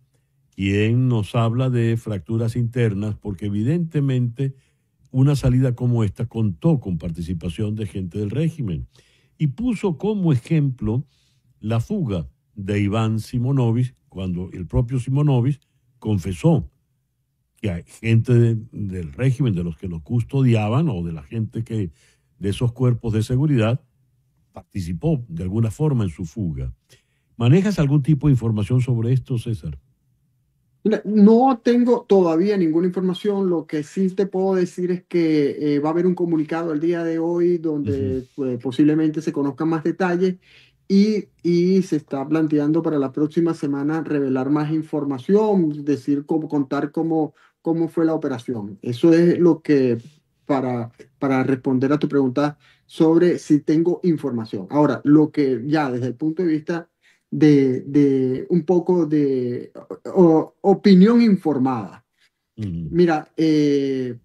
S1: quien nos habla de fracturas internas, porque evidentemente una salida como esta contó con participación de gente del régimen y puso como ejemplo la fuga de Iván Simonovic, cuando el propio Simonovic confesó que hay gente del régimen, de los que lo custodiaban o de la gente que de esos cuerpos de seguridad participó de alguna forma en su fuga. ¿Manejas algún tipo de información sobre esto, César?
S5: No tengo todavía ninguna información. Lo que sí te puedo decir es que va a haber un comunicado el día de hoy donde posiblemente se conozcan más detalles y se está planteando para la próxima semana revelar más información, contar cómo fue la operación. Eso es lo que, para responder a tu pregunta sobre si tengo información. Ahora, lo que ya desde el punto de vista de un poco de opinión informada. Mira,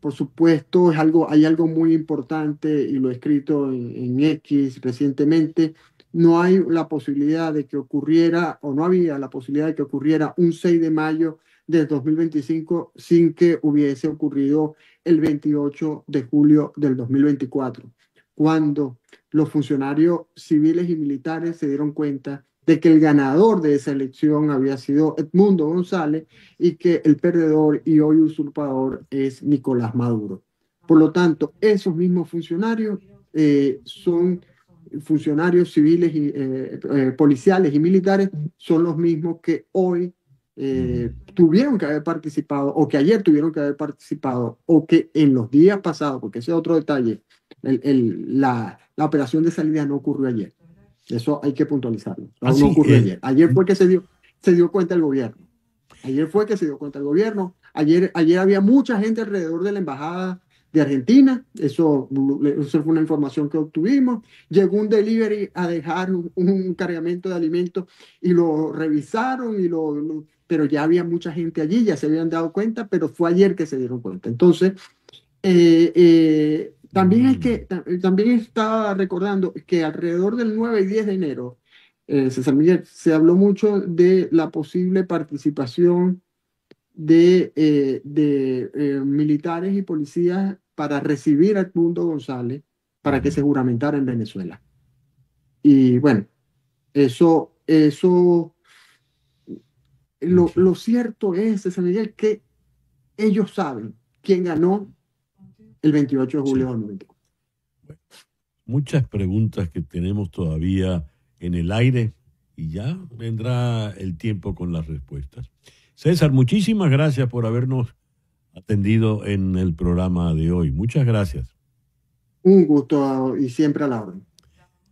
S5: por supuesto, hay algo muy importante y lo he escrito en X recientemente. No hay la posibilidad de que ocurriera, o no había la posibilidad de que ocurriera un 6 de mayo del 2025 sin que hubiese ocurrido el 28 de julio del 2024, cuando los funcionarios civiles y militares se dieron cuenta de que el ganador de esa elección había sido Edmundo González y que el perdedor y hoy usurpador es Nicolás Maduro. Por lo tanto, esos mismos funcionarios son funcionarios civiles y policiales y militares, son los mismos que hoy tuvieron que haber participado, o que ayer tuvieron que haber participado, o que en los días pasados, porque ese es otro detalle, la operación de salida no ocurrió ayer. Eso hay que puntualizarlo. No ocurrió ayer. Ayer fue que se dio cuenta el gobierno. Ayer había mucha gente alrededor de la embajada de Argentina. Eso fue una información que obtuvimos. Llegó un delivery a dejar un cargamento de alimentos y lo revisaron, pero ya había mucha gente allí, ya se habían dado cuenta, pero fue ayer que se dieron cuenta. Entonces, también estaba recordando que alrededor del 9 y 10 de enero, César Miguel, se habló mucho de la posible participación de militares y policías para recibir a Edmundo González para que se juramentara en Venezuela. Y bueno, lo cierto es, César Miguel, que ellos saben quién ganó el 28 de julio de 2024.
S1: Muchas preguntas que tenemos todavía en el aire y ya vendrá el tiempo con las respuestas. César, muchísimas gracias por habernos atendido en el programa de hoy. Muchas gracias.
S5: Un gusto y siempre a la orden.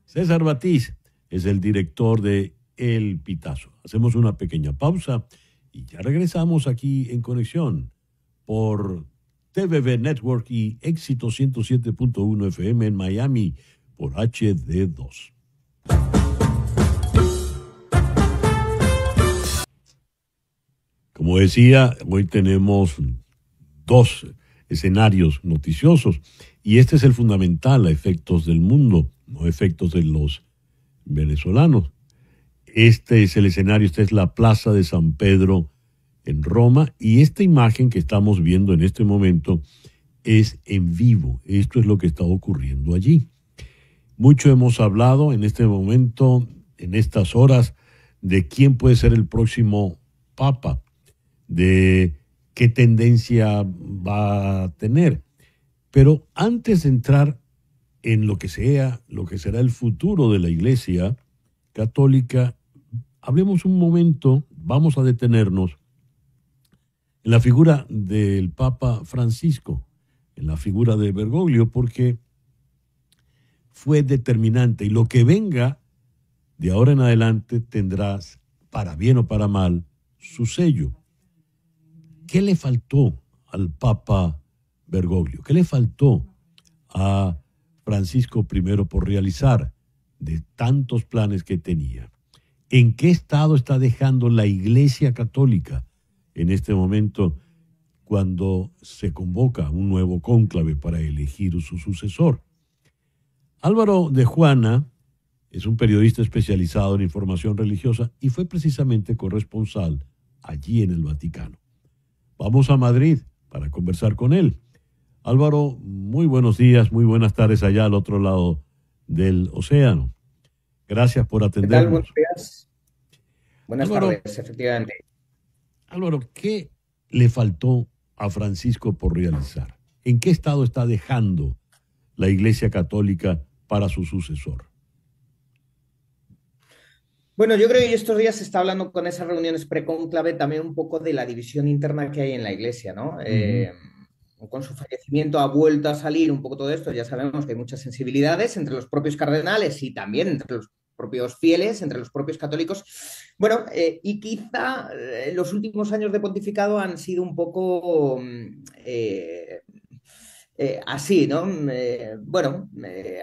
S1: César Batiz es el director de El Pitazo. Hacemos una pequeña pausa y ya regresamos aquí en Conexión por TVV Network y Éxito 107.1 FM en Miami por HD2. Como decía, hoy tenemos dos escenarios noticiosos y este es el fundamental a efectos del mundo, no efectos de los venezolanos. Este es el escenario, esta es la Plaza de San Pedro en Roma y esta imagen que estamos viendo en este momento es en vivo. Esto es lo que está ocurriendo allí. Mucho hemos hablado en este momento, en estas horas, de quién puede ser el próximo papa, de qué tendencia va a tener. Pero antes de entrar en lo que será el futuro de la Iglesia Católica, hablemos un momento, vamos a detenernos en la figura del Papa Francisco, en la figura de Bergoglio, porque fue determinante y lo que venga de ahora en adelante tendrás, para bien o para mal, su sello. ¿Qué le faltó al Papa Bergoglio? ¿Qué le faltó a Francisco I por realizar de tantos planes que tenía? ¿En qué estado está dejando la Iglesia Católica en este momento cuando se convoca un nuevo cónclave para elegir su sucesor? Álvaro de Juana es un periodista especializado en información religiosa y fue precisamente corresponsal allí en el Vaticano. Vamos a Madrid para conversar con él. Álvaro, muy buenos días, muy buenas tardes allá al otro lado del océano. Gracias por atendernos.
S6: ¿Qué tal? Buenos días. Buenas tardes, efectivamente.
S1: Álvaro, ¿qué le faltó a Francisco por realizar? ¿En qué estado está dejando la Iglesia Católica para su sucesor?
S6: Bueno, yo creo que estos días se está hablando con esas reuniones precónclave también un poco de la división interna que hay en la Iglesia, ¿no? Con su fallecimiento ha vuelto a salir un poco todo esto. Ya sabemos que hay muchas sensibilidades entre los propios cardenales y también entre los propios fieles, entre los propios católicos. Bueno, y quizá los últimos años de pontificado han sido un poco así, ¿no?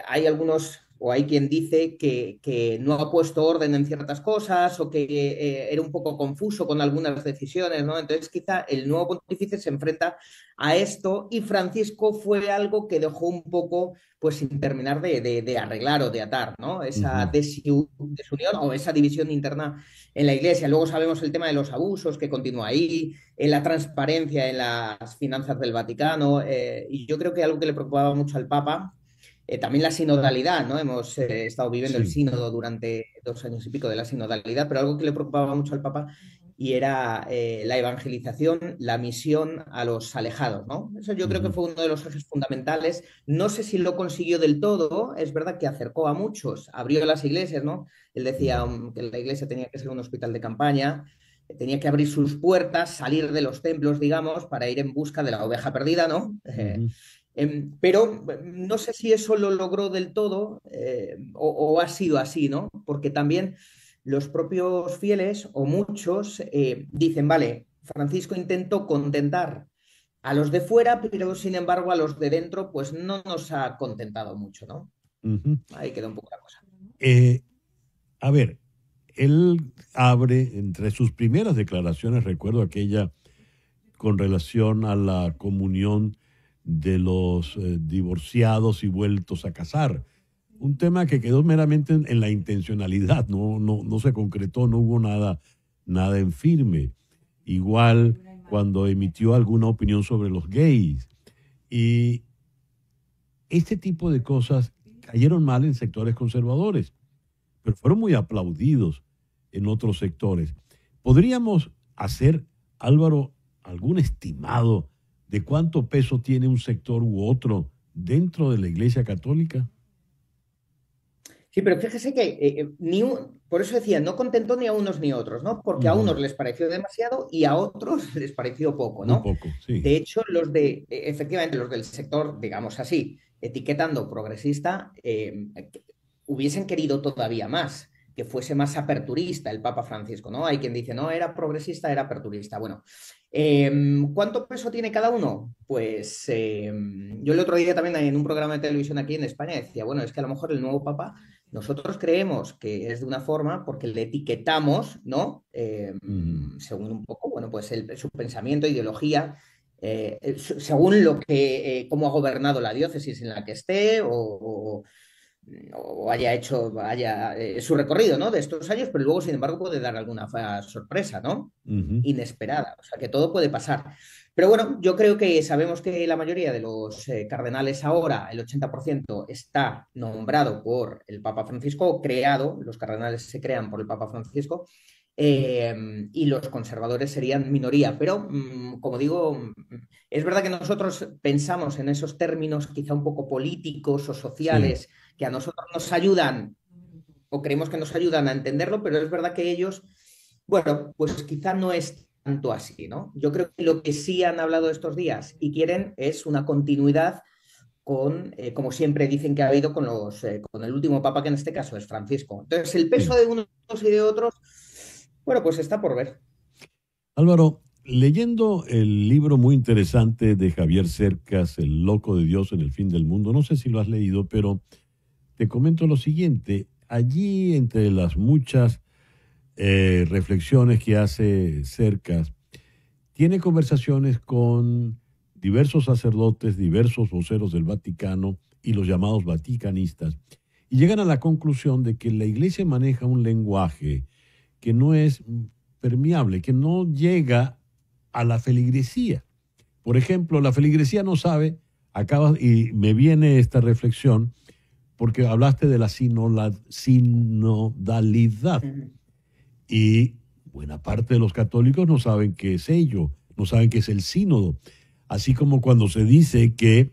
S6: Hay algunos, o hay quien dice que no ha puesto orden en ciertas cosas o que era un poco confuso con algunas decisiones, ¿no? Entonces quizá el nuevo pontífice se enfrenta a esto y Francisco fue algo que dejó un poco pues sin terminar de arreglar o de atar, ¿no? Esa desunión o esa división interna en la Iglesia. Luego sabemos el tema de los abusos que continúa ahí, en la transparencia en las finanzas del Vaticano, y yo creo que algo que le preocupaba mucho al Papa, también la sinodalidad, ¿no? Hemos estado viviendo el sínodo durante 2 años y pico de la sinodalidad, pero algo que le preocupaba mucho al Papa y era la evangelización, la misión a los alejados, ¿no? Eso yo creo que fue uno de los ejes fundamentales. No sé si lo consiguió del todo, es verdad que acercó a muchos, abrió las iglesias, ¿no? Él decía que la iglesia tenía que ser un hospital de campaña, tenía que abrir sus puertas, salir de los templos, digamos, para ir en busca de la oveja perdida, ¿no? Pero no sé si eso lo logró del todo o ha sido así, ¿no? Porque también los propios fieles o muchos dicen, vale, Francisco intentó contentar a los de fuera, pero sin embargo a los de dentro pues no nos ha contentado mucho, ¿no?
S1: Ujú.
S6: Ahí queda un poco la cosa.
S1: Eh, a ver, él abre entre sus primeras declaraciones, recuerdo aquella con relación a la comunión de los divorciados y vueltos a casar. Un tema que quedó meramente en la intencionalidad, no se concretó, no hubo nada en firme. Igual cuando emitió alguna opinión sobre los gays. Y este tipo de cosas cayeron mal en sectores conservadores, pero fueron muy aplaudidos en otros sectores. ¿Podríamos hacer, Álvaro, algún estimado de cuánto peso tiene un sector u otro dentro de la Iglesia Católica?
S6: Sí, pero fíjese que por eso decía, no contentó ni a unos ni a otros, ¿no? Porque a unos les pareció demasiado y a otros les pareció poco,
S1: Muy
S6: ¿no?
S1: poco, sí.
S6: De hecho, efectivamente, los del sector, digamos así, etiquetando progresista, hubiesen querido todavía más, que fuese más aperturista el Papa Francisco, ¿no? Hay quien dice, no, era progresista, era aperturista. Bueno, ¿cuánto peso tiene cada uno? Pues yo el otro día también en un programa de televisión aquí en España decía, bueno, es que a lo mejor el nuevo Papa nosotros creemos que es de una forma porque le etiquetamos, ¿no? Según un poco, bueno, pues su pensamiento, ideología, según cómo ha gobernado la diócesis en la que esté o haya hecho su recorrido, ¿no? De estos años, pero luego, sin embargo, puede dar alguna sorpresa, ¿no? Inesperada, o sea, que todo puede pasar. Pero bueno, yo creo que sabemos que la mayoría de los cardenales ahora, el 80%, está nombrado por el Papa Francisco, creado, los cardenales se crean por el Papa Francisco, y los conservadores serían minoría. Pero, como digo, es verdad que nosotros pensamos en esos términos quizá un poco políticos o sociales,
S1: Sí.
S6: que a nosotros nos ayudan o creemos que nos ayudan a entenderlo, pero es verdad que ellos, bueno, pues quizá no es tanto así, ¿no? Yo creo que lo que sí han hablado estos días y quieren es una continuidad con, como siempre dicen que ha habido con el último papa, que en este caso es Francisco. Entonces, el peso
S1: Sí.
S6: de unos y de otros, bueno, pues está por ver.
S1: Álvaro, leyendo el libro muy interesante de Javier Cercas, El loco de Dios en el fin del mundo, no sé si lo has leído, pero te comento lo siguiente. Allí, entre las muchas reflexiones que hace Cercas, tiene conversaciones con diversos sacerdotes, diversos voceros del Vaticano y los llamados vaticanistas, y llegan a la conclusión de que la Iglesia maneja un lenguaje que no es permeable, que no llega a la feligresía. Por ejemplo, la feligresía no sabe, y me viene esta reflexión, porque hablaste de la sinodalidad, y buena parte de los católicos no saben qué es ello, no saben qué es el sínodo. Así como cuando se dice que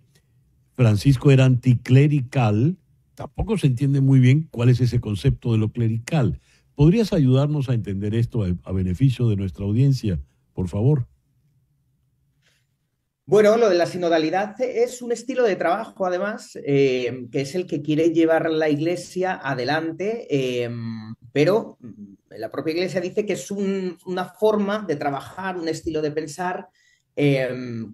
S1: Francisco era anticlerical, tampoco se entiende muy bien cuál es ese concepto de lo clerical. ¿Podrías ayudarnos a entender esto a beneficio de nuestra audiencia, por favor?
S6: Bueno, lo de la sinodalidad es un estilo de trabajo, además, que es el que quiere llevar la Iglesia adelante, pero la propia Iglesia dice que es una forma de trabajar, un estilo de pensar que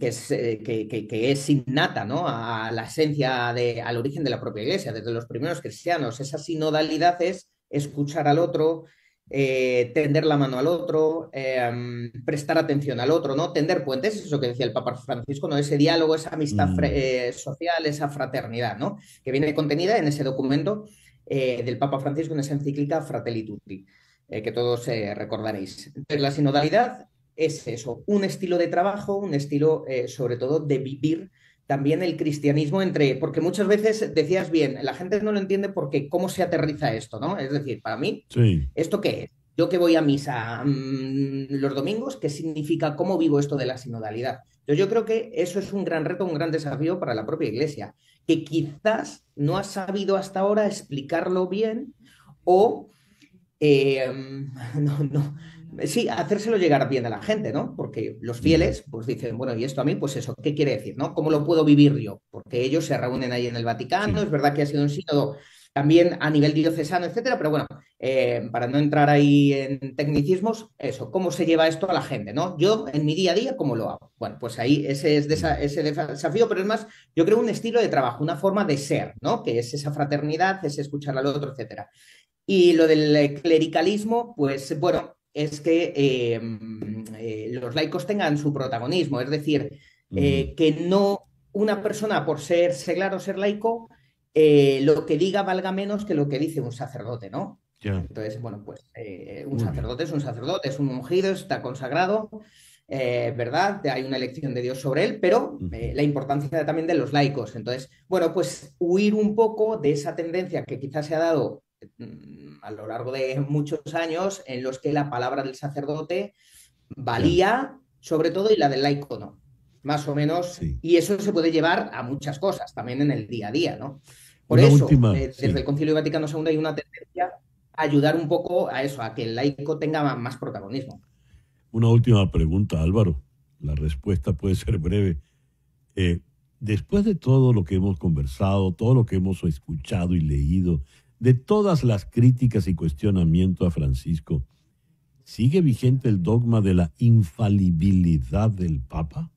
S6: es innata, ¿no? A la esencia, al origen de la propia Iglesia, desde los primeros cristianos. Esa sinodalidad es escuchar al otro, tender la mano al otro, prestar atención al otro, ¿no? Tender puentes, eso que decía el Papa Francisco, ¿no? Ese diálogo, esa amistad social, esa fraternidad, ¿no? Que viene contenida en ese documento del Papa Francisco, en esa encíclica Fratelli Tutti, que todos recordaréis. Entonces, la sinodalidad es eso, un estilo de trabajo, un estilo sobre todo de vivir también el cristianismo porque muchas veces decías bien, la gente no lo entiende porque cómo se aterriza esto, ¿no? Es decir, para mí,
S1: Sí.
S6: ¿esto qué es? Yo que voy a misa los domingos, ¿qué significa? ¿Cómo vivo esto de la sinodalidad? Entonces yo creo que eso es un gran reto, un gran desafío para la propia Iglesia, que quizás no ha sabido hasta ahora explicarlo bien o sí, hacérselo llegar bien a la gente, ¿no? Porque los fieles, pues dicen, bueno, ¿y esto a mí? Pues eso, ¿qué quiere decir, no? ¿Cómo lo puedo vivir yo? Porque ellos se reúnen ahí en el Vaticano,
S1: Sí.
S6: es verdad que ha sido un sínodo también a nivel diocesano, etcétera, pero bueno, para no entrar ahí en tecnicismos, eso, ¿cómo se lleva esto a la gente, ¿no? Yo, en mi día a día, ¿cómo lo hago? Bueno, pues ahí ese es ese desafío, pero es más, yo creo un estilo de trabajo, una forma de ser, ¿no? Que es esa fraternidad, ese escuchar al otro, etcétera. Y lo del clericalismo, pues bueno, es que los laicos tengan su protagonismo, es decir, que no una persona por ser seglar o ser laico, lo que diga valga menos que lo que dice un sacerdote, ¿no?
S1: Ya,
S6: Entonces, bueno, pues un
S1: muy bien.
S6: sacerdote es un sacerdote, es un ungido, está consagrado, ¿verdad? Hay una elección de Dios sobre él, pero la importancia también de los laicos. Entonces, bueno, pues huir un poco de esa tendencia que quizás se ha dado a lo largo de muchos años en los que la palabra del sacerdote
S1: Ya,
S6: valía sobre todo y la del laico no, más o menos,
S1: sí.
S6: y eso se puede llevar a muchas cosas también en el día a día, ¿no? Por
S1: Una
S6: eso,
S1: última,
S6: desde el
S1: sí.
S6: Concilio Vaticano II hay una tendencia a ayudar un poco a eso, a que el laico tenga más protagonismo.
S1: Una última pregunta, Álvaro. La respuesta puede ser breve. Eh, Después de todo lo que hemos conversado, todo lo que hemos escuchado y leído, de todas las críticas y cuestionamientos a Francisco, ¿sigue vigente el dogma de la infalibilidad del Papa?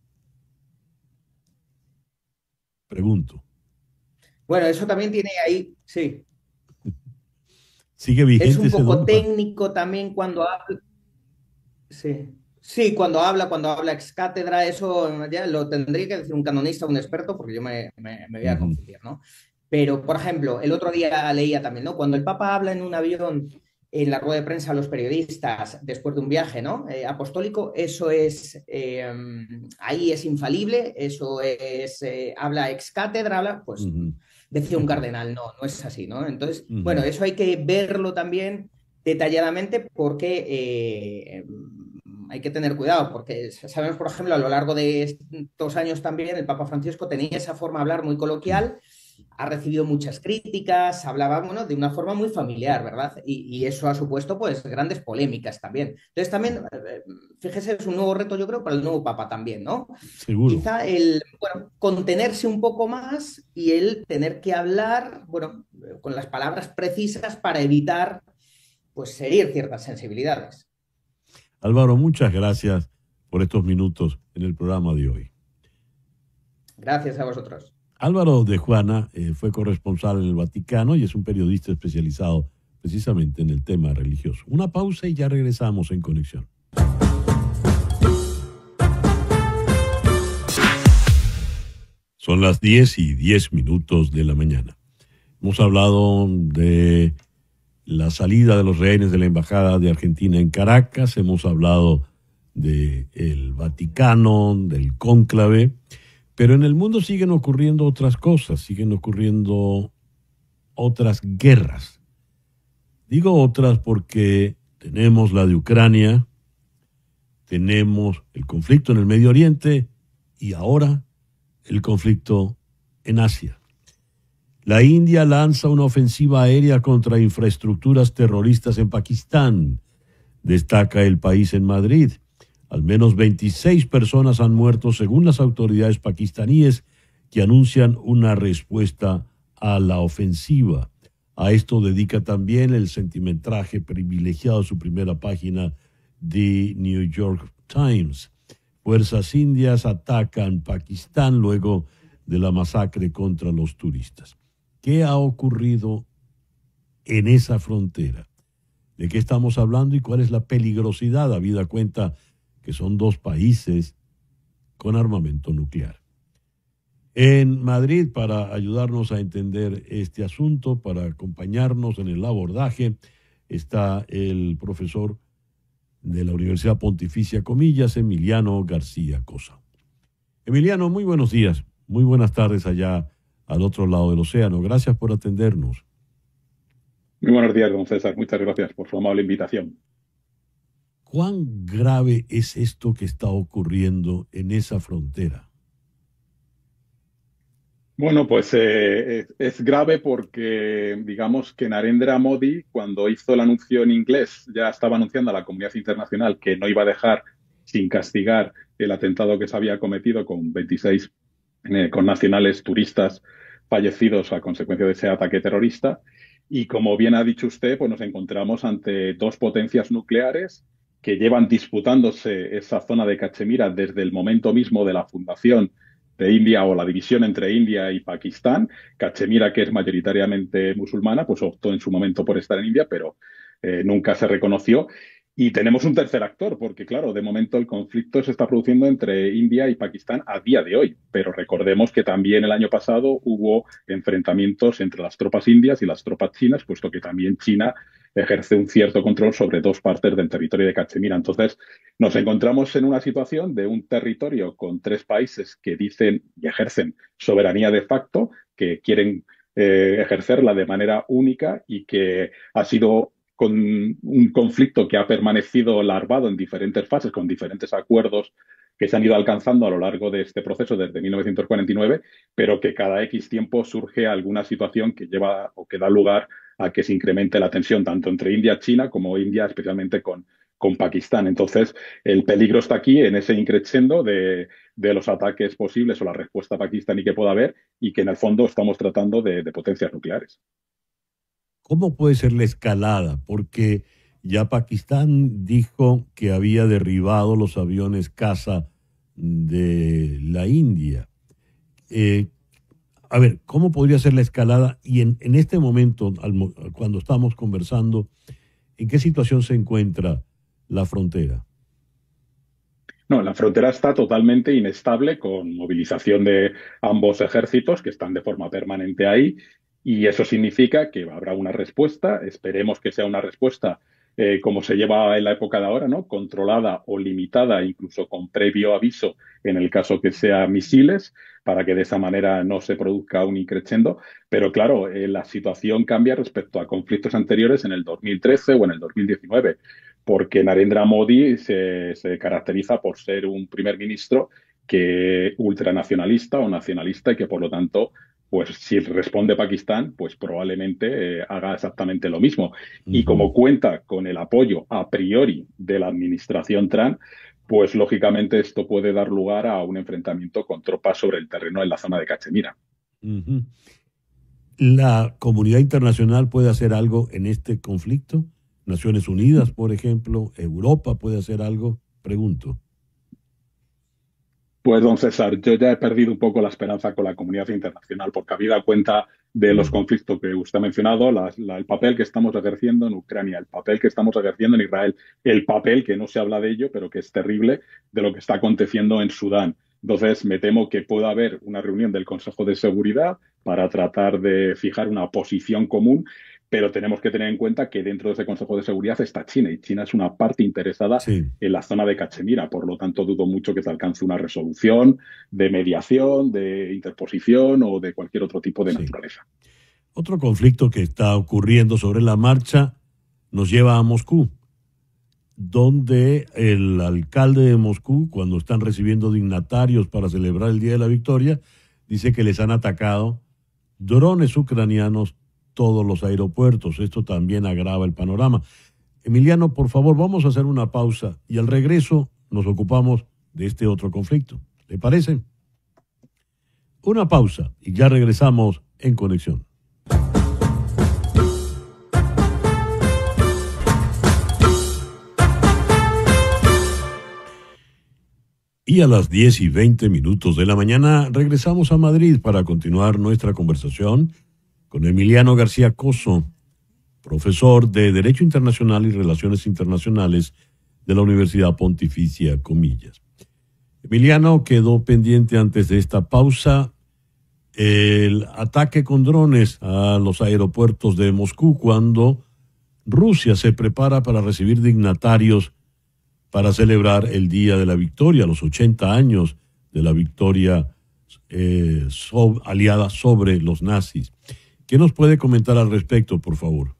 S1: Pregunto.
S6: Bueno, eso también tiene ahí, sí,
S1: ¿Sigue
S6: es
S1: vigente
S6: un
S1: ese
S6: poco
S1: dogma?
S6: técnico también cuando habla, sí. Sí, cuando habla ex cátedra, eso ya lo tendría que decir un canonista, un experto, porque yo me voy a
S1: Ujú,
S6: confundir, ¿no? Pero, por ejemplo, el otro día leía también, ¿no? Cuando el Papa habla en un avión, en la rueda de prensa a los periodistas, después de un viaje, ¿no? Apostólico, eso es, ahí es infalible, eso es, habla ex cátedra, habla, pues
S1: ujú,
S6: decía un cardenal, no, no es así, ¿no? Entonces, bueno,
S1: ujú.
S6: eso hay que verlo también detalladamente porque hay que tener cuidado, porque sabemos, por ejemplo, a lo largo de estos años también el Papa Francisco tenía esa forma de hablar muy
S1: Sí,
S6: coloquial, ha recibido muchas críticas, hablaba, bueno, de una forma muy familiar, ¿verdad? Y eso ha supuesto, pues, grandes polémicas también. Entonces, también, fíjese, es un nuevo reto, yo creo, para el nuevo Papa también, ¿no?
S1: seguro.
S6: Quizá el, bueno, contenerse un poco más y el tener que hablar, bueno, con las palabras precisas para evitar, pues, herir ciertas sensibilidades.
S1: Álvaro, muchas gracias por estos minutos en el programa de hoy.
S6: Gracias a vosotros.
S1: Álvaro de Juana fue corresponsal en el Vaticano y es un periodista especializado precisamente en el tema religioso. Una pausa y ya regresamos en Conexión. Son las 10:10 de la mañana. Hemos hablado de la salida de los rehenes de la Embajada de Argentina en Caracas, hemos hablado del Vaticano, del cónclave, pero en el mundo siguen ocurriendo otras cosas, siguen ocurriendo otras guerras. Digo otras porque tenemos la de Ucrania, tenemos el conflicto en el Medio Oriente y ahora el conflicto en Asia. La India lanza una ofensiva aérea contra infraestructuras terroristas en Pakistán. Destaca el país en Madrid. Al menos 26 personas han muerto según las autoridades pakistaníes que anuncian una respuesta a la ofensiva. A esto dedica también el centimetraje privilegiado de su primera página, The New York Times. Fuerzas indias atacan Pakistán luego de la masacre contra los turistas. ¿Qué ha ocurrido en esa frontera? ¿De qué estamos hablando y cuál es la peligrosidad, habida cuenta que son dos países con armamento nuclear? En Madrid, para ayudarnos a entender este asunto, para acompañarnos en el abordaje, está el profesor de la Universidad Pontificia Comillas, Emiliano García Cosa. Emiliano, muy buenos días, muy buenas tardes allá al otro lado del océano. Gracias por atendernos.
S7: Muy buenos días, don César. Muchas gracias por su amable invitación.
S1: ¿Cuán grave es esto que está ocurriendo en esa frontera?
S7: Bueno, pues es grave porque, digamos, que Narendra Modi, cuando hizo el anuncio en inglés, ya estaba anunciando a la comunidad internacional que no iba a dejar sin castigar el atentado que se había cometido con 26 connacionales turistas fallecidos a consecuencia de ese ataque terrorista. Y como bien ha dicho usted, pues nos encontramos ante dos potencias nucleares que llevan disputándose esa zona de Cachemira desde el momento mismo de la fundación de India o la división entre India y Pakistán. Cachemira, que es mayoritariamente musulmana, pues optó en su momento por estar en India, pero nunca se reconoció. Y tenemos un tercer actor, porque claro, de momento el conflicto se está produciendo entre India y Pakistán a día de hoy, pero recordemos que también el año pasado hubo enfrentamientos entre las tropas indias y las tropas chinas, puesto que también China ejerce un cierto control sobre dos partes del territorio de Cachemira. Entonces, nos encontramos en una situación de un territorio con tres países que dicen y ejercen soberanía de facto, que quieren ejercerla de manera única y que ha sido con un conflicto que ha permanecido larvado en diferentes fases, con diferentes acuerdos que se han ido alcanzando a lo largo de este proceso desde 1949, pero que cada X tiempo surge alguna situación que lleva o que da lugar a que se incremente la tensión tanto entre India y China como India especialmente con Pakistán. Entonces, el peligro está aquí en ese increciendo de los ataques posibles o la respuesta pakistaní que pueda haber y que en el fondo estamos tratando de potencias nucleares.
S1: ¿Cómo puede ser la escalada? Porque ya Pakistán dijo que había derribado los aviones caza de la India. A ver, ¿cómo podría ser la escalada? Y en este momento, cuando estamos conversando, ¿en qué situación se encuentra la frontera?
S7: No, la frontera está totalmente inestable con movilización de ambos ejércitos que están de forma permanente ahí y eso significa que habrá una respuesta, esperemos que sea una respuesta como se lleva en la época de ahora, ¿no? Controlada o limitada, incluso con previo aviso en el caso que sea misiles, para que de esa manera no se produzca un increciendo. Pero claro, la situación cambia respecto a conflictos anteriores en el 2013 o en el 2019, porque Narendra Modi se caracteriza por ser un primer ministro que ultranacionalista o nacionalista y que por lo tanto pues si responde Pakistán, pues probablemente haga exactamente lo mismo. Y como cuenta con el apoyo a priori de la administración Trump, pues lógicamente esto puede dar lugar a un enfrentamiento con tropas sobre el terreno en la zona de Cachemira.
S1: ¿La comunidad internacional puede hacer algo en este conflicto? ¿Naciones Unidas, por ejemplo? ¿Europa puede hacer algo? Pregunto.
S7: Pues, don César, yo ya he perdido un poco la esperanza con la comunidad internacional, porque habida cuenta de los conflictos que usted ha mencionado, el papel que estamos ejerciendo en Ucrania, el papel que estamos ejerciendo en Israel, el papel que no se habla de ello, pero que es terrible, de lo que está aconteciendo en Sudán. Entonces, me temo que pueda haber una reunión del Consejo de Seguridad para tratar de fijar una posición común, pero tenemos que tener en cuenta que dentro de ese Consejo de Seguridad está China y China es una parte interesada en la zona de Cachemira. Por lo tanto, dudo mucho que se alcance una resolución de mediación, de interposición o de cualquier otro tipo de naturaleza.
S1: Otro conflicto que está ocurriendo sobre la marcha nos lleva a Moscú, donde el alcalde de Moscú, cuando están recibiendo dignatarios para celebrar el Día de la Victoria, dice que les han atacado drones ucranianos todos los aeropuertos. Esto también agrava el panorama. Emiliano, por favor, vamos a hacer una pausa y al regreso nos ocupamos de este otro conflicto. ¿Le parece? Una pausa y ya regresamos en Conexión. Y a las 10:20 de la mañana regresamos a Madrid para continuar nuestra conversación con Emiliano García Coso, profesor de Derecho Internacional y Relaciones Internacionales de la Universidad Pontificia Comillas. Emiliano, quedó pendiente antes de esta pausa el ataque con drones a los aeropuertos de Moscú cuando Rusia se prepara para recibir dignatarios para celebrar el Día de la Victoria, los 80 años de la victoria aliada sobre los nazis. ¿Qué nos puede comentar al respecto, por favor?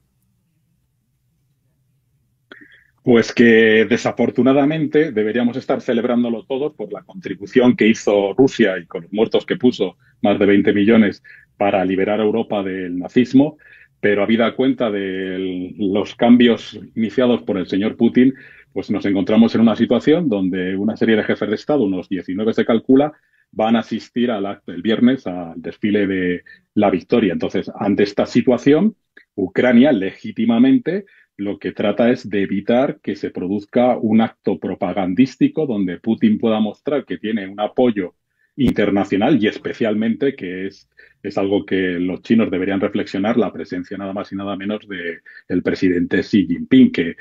S7: Pues que desafortunadamente deberíamos estar celebrándolo todos por la contribución que hizo Rusia y con los muertos que puso, más de 20 millones, para liberar a Europa del nazismo, pero habida cuenta de los cambios iniciados por el señor Putin, pues nos encontramos en una situación donde una serie de jefes de Estado, unos 19 se calcula, van a asistir al acto el viernes al desfile de la victoria. Entonces, ante esta situación, Ucrania legítimamente lo que trata es de evitar que se produzca un acto propagandístico donde Putin pueda mostrar que tiene un apoyo internacional y especialmente que es algo que los chinos deberían reflexionar, la presencia nada más y nada menos de el presidente Xi Jinping, que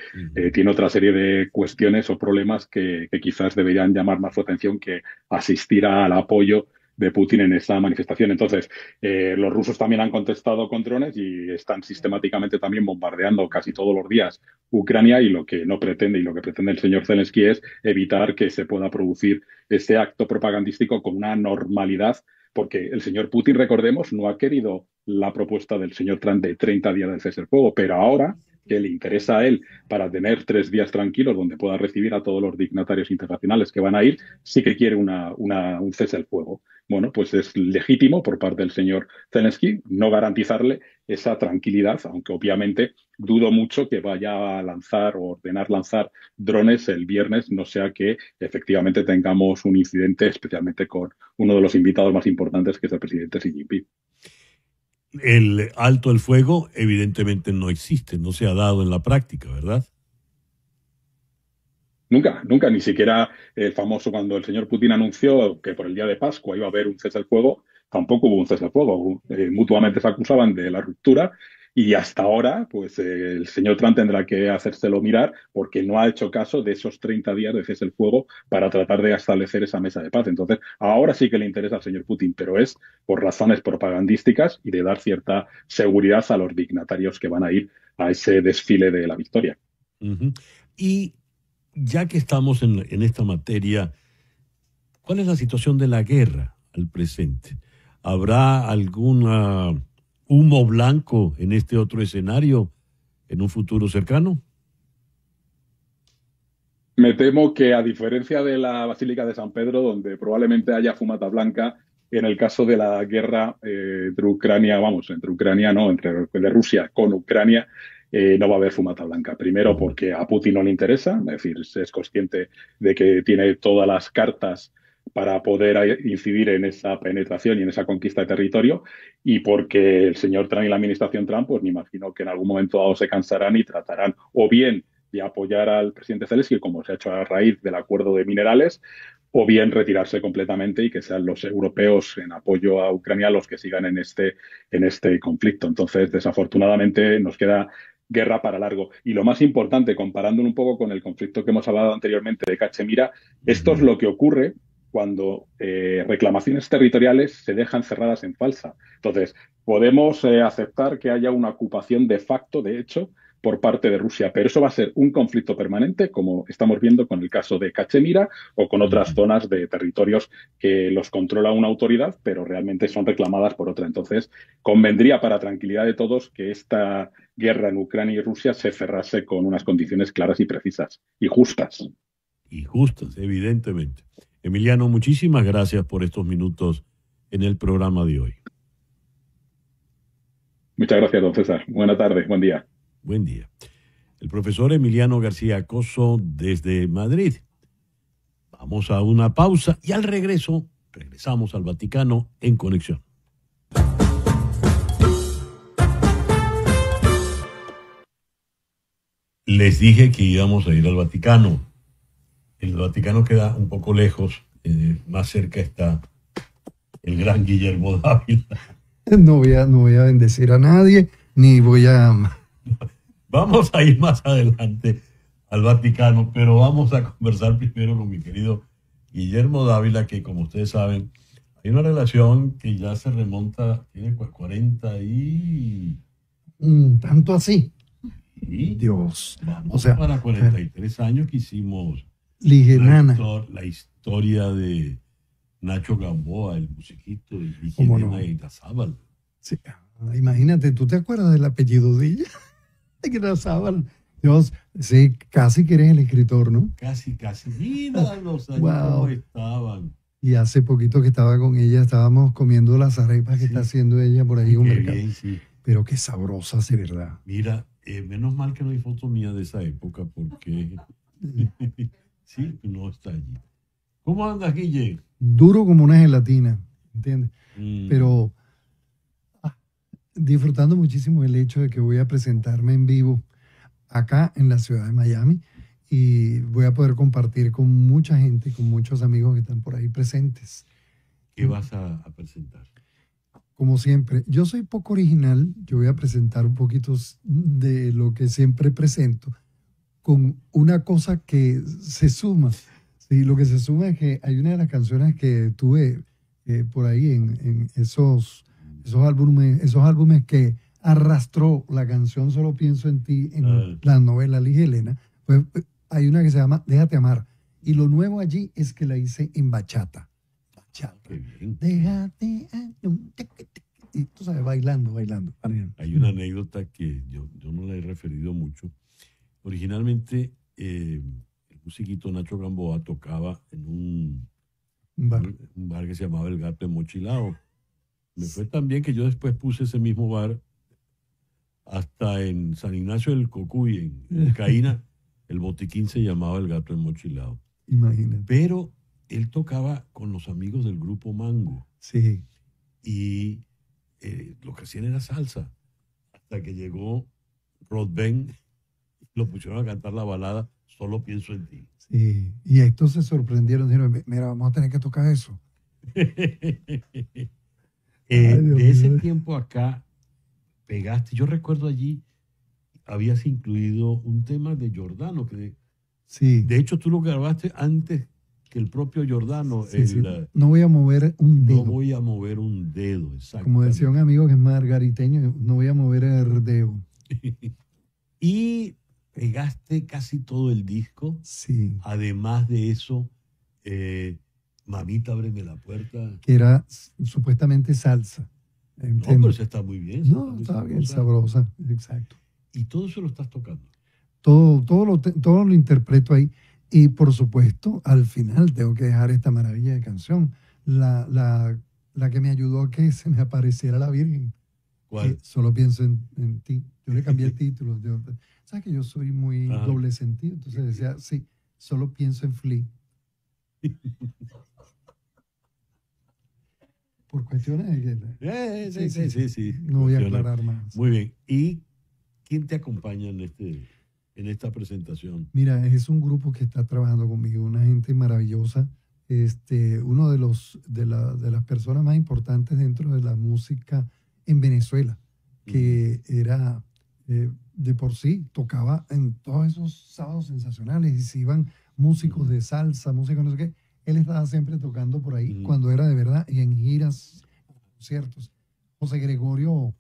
S7: tiene otra serie de cuestiones o problemas que quizás deberían llamar más su atención que asistir al apoyo de Putin en esa manifestación. Entonces, los rusos también han contestado con drones y están sistemáticamente también bombardeando casi todos los días Ucrania, y lo que no pretende y lo que pretende el señor Zelensky es evitar que se pueda producir ese acto propagandístico con una normalidad, porque el señor Putin, recordemos, no ha querido la propuesta del señor Trump de 30 días del cese al fuego, pero ahora que le interesa a él para tener 3 días tranquilos donde pueda recibir a todos los dignatarios internacionales que van a ir, sí que quiere un cese al fuego. Bueno, pues es legítimo por parte del señor Zelensky no garantizarle esa tranquilidad, aunque obviamente dudo mucho que vaya a lanzar o ordenar lanzar drones el viernes, no sea que efectivamente tengamos un incidente, especialmente con uno de los invitados más importantes, que es el presidente Xi Jinping.
S1: El alto el fuego evidentemente no existe, no se ha dado en la práctica, ¿verdad?
S7: Nunca, nunca, ni siquiera el famoso cuando el señor Putin anunció que por el día de Pascua iba a haber un cese al fuego, tampoco hubo un cese al fuego. Mutuamente se acusaban de la ruptura y hasta ahora, pues el señor Trump tendrá que hacérselo mirar porque no ha hecho caso de esos 30 días de cese al fuego para tratar de establecer esa mesa de paz. Entonces, ahora sí que le interesa al señor Putin, pero es por razones propagandísticas y de dar cierta seguridad a los dignatarios que van a ir a ese desfile de la victoria.
S1: Y ya que estamos en esta materia, ¿cuál es la situación de la guerra al presente? ¿Habrá algún humo blanco en este otro escenario en un futuro cercano?
S7: Me temo que, a diferencia de la Basílica de San Pedro, donde probablemente haya fumata blanca, en el caso de la guerra entre Ucrania, de Rusia con Ucrania, no va a haber fumata blanca. Primero, porque a Putin no le interesa, es decir, es consciente de que tiene todas las cartas para poder incidir en esa penetración y en esa conquista de territorio, y porque el señor Trump y la administración Trump, pues me imagino que en algún momento dado se cansarán y tratarán o bien de apoyar al presidente Zelensky, como se ha hecho a raíz del acuerdo de minerales, o bien retirarse completamente y que sean los europeos en apoyo a Ucrania los que sigan en este conflicto. Entonces, desafortunadamente, nos queda guerra para largo. Y lo más importante, comparándolo un poco con el conflicto que hemos hablado anteriormente de Cachemira, esto es lo que ocurre cuando reclamaciones territoriales se dejan cerradas en falsa. Entonces, podemos aceptar que haya una ocupación de facto, de hecho, por parte de Rusia, pero eso va a ser un conflicto permanente, como estamos viendo con el caso de Cachemira o con otras zonas de territorios que los controla una autoridad, pero realmente son reclamadas por otra. Entonces, convendría, para tranquilidad de todos, que esta guerra en Ucrania y Rusia se cerrase con unas condiciones claras y precisas y justas.
S1: Y justas, evidentemente. Emiliano, muchísimas gracias por estos minutos en el programa de hoy.
S7: Muchas gracias, don César. Buena tarde, buen día.
S1: Buen día. El profesor Emiliano García Coso desde Madrid. Vamos a una pausa y al regreso regresamos al Vaticano en Conexión. Les dije que íbamos a ir al Vaticano. El Vaticano queda un poco lejos, más cerca está el gran Guillermo Dávila.
S8: No voy a bendecir a nadie, ni voy a...
S1: Vamos a ir más adelante al Vaticano, pero vamos a conversar primero con mi querido Guillermo Dávila, que, como ustedes saben, hay una relación que ya se remonta, tiene 40 y...
S8: tanto así.
S1: Sí.
S8: Dios.
S1: Vamos, o sea, para 43 años que hicimos la historia de Nacho Gamboa, el musiquito, y Ligerena Irarrázaval.
S8: Sí. Imagínate, ¿tú te acuerdas del apellido de ella? Irarrázaval. Dios, sí, casi que eres el escritor, ¿no?
S1: Casi. Mira los años cómo estaban.
S8: Y hace poquito que estaba con ella, estábamos comiendo las arepas que está haciendo ella por ahí en un mercado. Bien, sí. Pero qué sabrosas, de verdad.
S1: Mira, menos mal que no hay foto mía de esa época, porque Sí, no está allí. ¿Cómo andas, Guille?
S8: Duro como una gelatina, ¿entiendes?
S1: Mm.
S8: Pero disfrutando muchísimo el hecho de que voy a presentarme en vivo acá en la ciudad de Miami y voy a poder compartir con mucha gente, con muchos amigos que están por ahí presentes.
S1: ¿Qué vas a presentar?
S8: Como siempre, yo soy poco original, yo voy a presentar un poquito de lo que siempre presento, con una cosa que se suma. Sí, lo que se suma es que hay una de las canciones que tuve por ahí en esos álbumes que arrastró la canción Solo pienso en ti en la novela Ligia Elena, pues hay una que se llama Déjate amar. Y lo nuevo allí es que la hice en bachata.
S1: Qué bien.
S8: Déjate y tú sabes, bailando.
S1: Hay una anécdota que yo no la he referido mucho. Originalmente, el musiquito Nacho Gamboa tocaba en un bar que se llamaba El Gato Enmochilado. Me fue tan bien que yo después puse ese mismo bar hasta en San Ignacio del Cocuy, en Caína. El botiquín se llamaba El Gato Enmochilado.
S8: Imagínate.
S1: Pero él tocaba con los amigos del grupo Mango.
S8: Sí.
S1: Y lo que hacían era salsa. Hasta que llegó Rod Ben, lo pusieron a cantar la balada Solo pienso en ti.
S8: Sí. Y estos se sorprendieron. Dijeron, mira, vamos a tener que tocar eso.
S1: De ese tiempo acá pegaste. Yo recuerdo allí habías incluido un tema de Giordano.
S8: Sí.
S1: De hecho, tú lo grabaste antes que el propio Giordano.
S8: Sí. No voy a mover un dedo.
S1: No voy a mover un dedo, exacto.
S8: Como decía un amigo que es margariteño, no voy a mover el dedo.
S1: Y pegaste casi todo el disco.
S8: Sí.
S1: Además de eso, Mamita, ábreme la puerta.
S8: Que era supuestamente salsa.
S1: No, pero esa está muy bien.
S8: No, está bien sabrosa. Exacto.
S1: Y todo eso lo estás tocando.
S8: Todo lo interpreto ahí. Y por supuesto, al final tengo que dejar esta maravilla de canción. La que me ayudó a que se me apareciera la Virgen.
S1: ¿Cuál?
S8: Solo pienso en ti. Yo le cambié el título. ¿Sabes que yo soy muy doble sentido? Entonces decía, sí, solo pienso en Flea. Por cuestiones de que...
S1: Sí.
S8: No voy a aclarar más.
S1: Muy bien. ¿Y quién te acompaña en esta presentación?
S8: Mira, es un grupo que está trabajando conmigo, una gente maravillosa. Uno de las personas más importantes dentro de la música en Venezuela, que era de por sí, tocaba en todos esos sábados sensacionales y se iban músicos de salsa, músicos no sé qué. Él estaba siempre tocando por ahí cuando era de verdad y en giras, conciertos. José Gregorio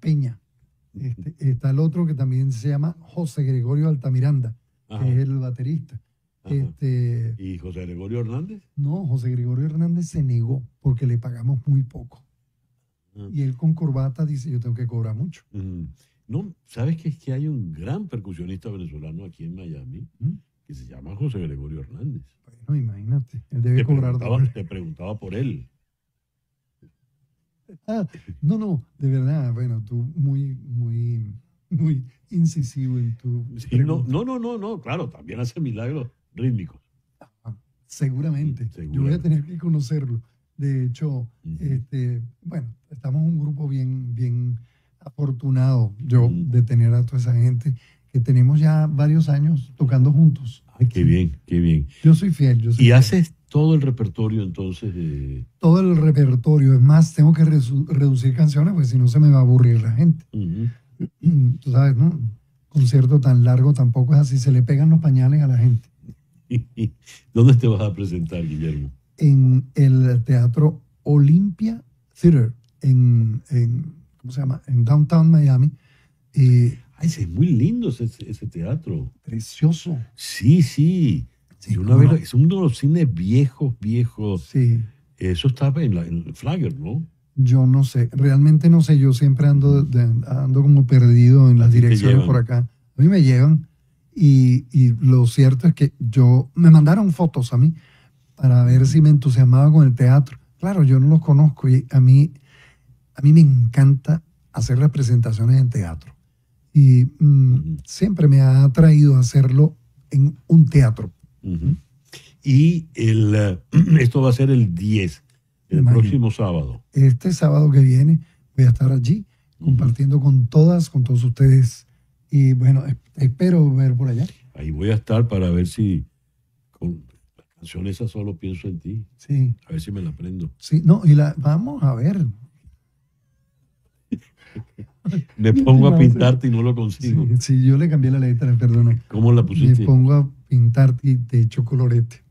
S8: Peña. Está el otro que también se llama José Gregorio Altamiranda, que es el baterista.
S1: ¿Y José Gregorio Hernández?
S8: No, José Gregorio Hernández se negó porque le pagamos muy poco. Y él con corbata dice, yo tengo que cobrar mucho.
S1: No, ¿sabes que es que hay un gran percusionista venezolano aquí en Miami que se llama José Gregorio Hernández?
S8: Bueno, imagínate, él debe cobrar doble.
S1: Te preguntaba por él.
S8: No, de verdad, bueno, tú muy incisivo en tu...
S1: Sí, no, claro, también hace milagros rítmicos.
S8: Seguramente. Yo voy a tener que conocerlo. De hecho, bueno, estamos un grupo bien afortunado yo de tener a toda esa gente que tenemos ya varios años tocando juntos.
S1: Ay, qué bien, qué bien.
S8: Yo soy fiel.
S1: Haces todo el repertorio entonces de...
S8: Todo el repertorio. Es más, tengo que reducir canciones porque si no se me va a aburrir la gente. Tú sabes, ¿no? Un concierto tan largo tampoco es así. Se le pegan los pañales a la gente.
S1: ¿Dónde te vas a presentar, Guillermo?
S8: En el Teatro Olympia Theater ¿cómo se llama? En Downtown Miami.
S1: Es muy lindo ese teatro.
S8: Precioso.
S1: Sí. Es uno de los cines viejos.
S8: Sí.
S1: Eso está en el Flagger, ¿no?
S8: Yo no sé, realmente no sé. Yo siempre ando como perdido en las direcciones por acá. A mí me llevan y lo cierto es que me mandaron fotos a mí para ver si me entusiasmaba con el teatro. Claro, yo no los conozco y a mí me encanta hacer representaciones en teatro. Y siempre me ha atraído hacerlo en un teatro.
S1: Uh-huh. Y esto va a ser el 10, el próximo sábado.
S8: Este sábado que viene voy a estar allí compartiendo con todos ustedes. Y bueno, espero ver por allá.
S1: Ahí voy a estar para ver si con la canción esa Solo Pienso en Ti.
S8: Sí.
S1: A ver si me la aprendo.
S8: Sí, no, vamos a ver.
S1: Me pongo a pintarte y no lo consigo.
S8: Sí, yo le cambié la letra, perdón.
S1: ¿Cómo la pusiste?
S8: Me pongo a pintarte y te echo colorete.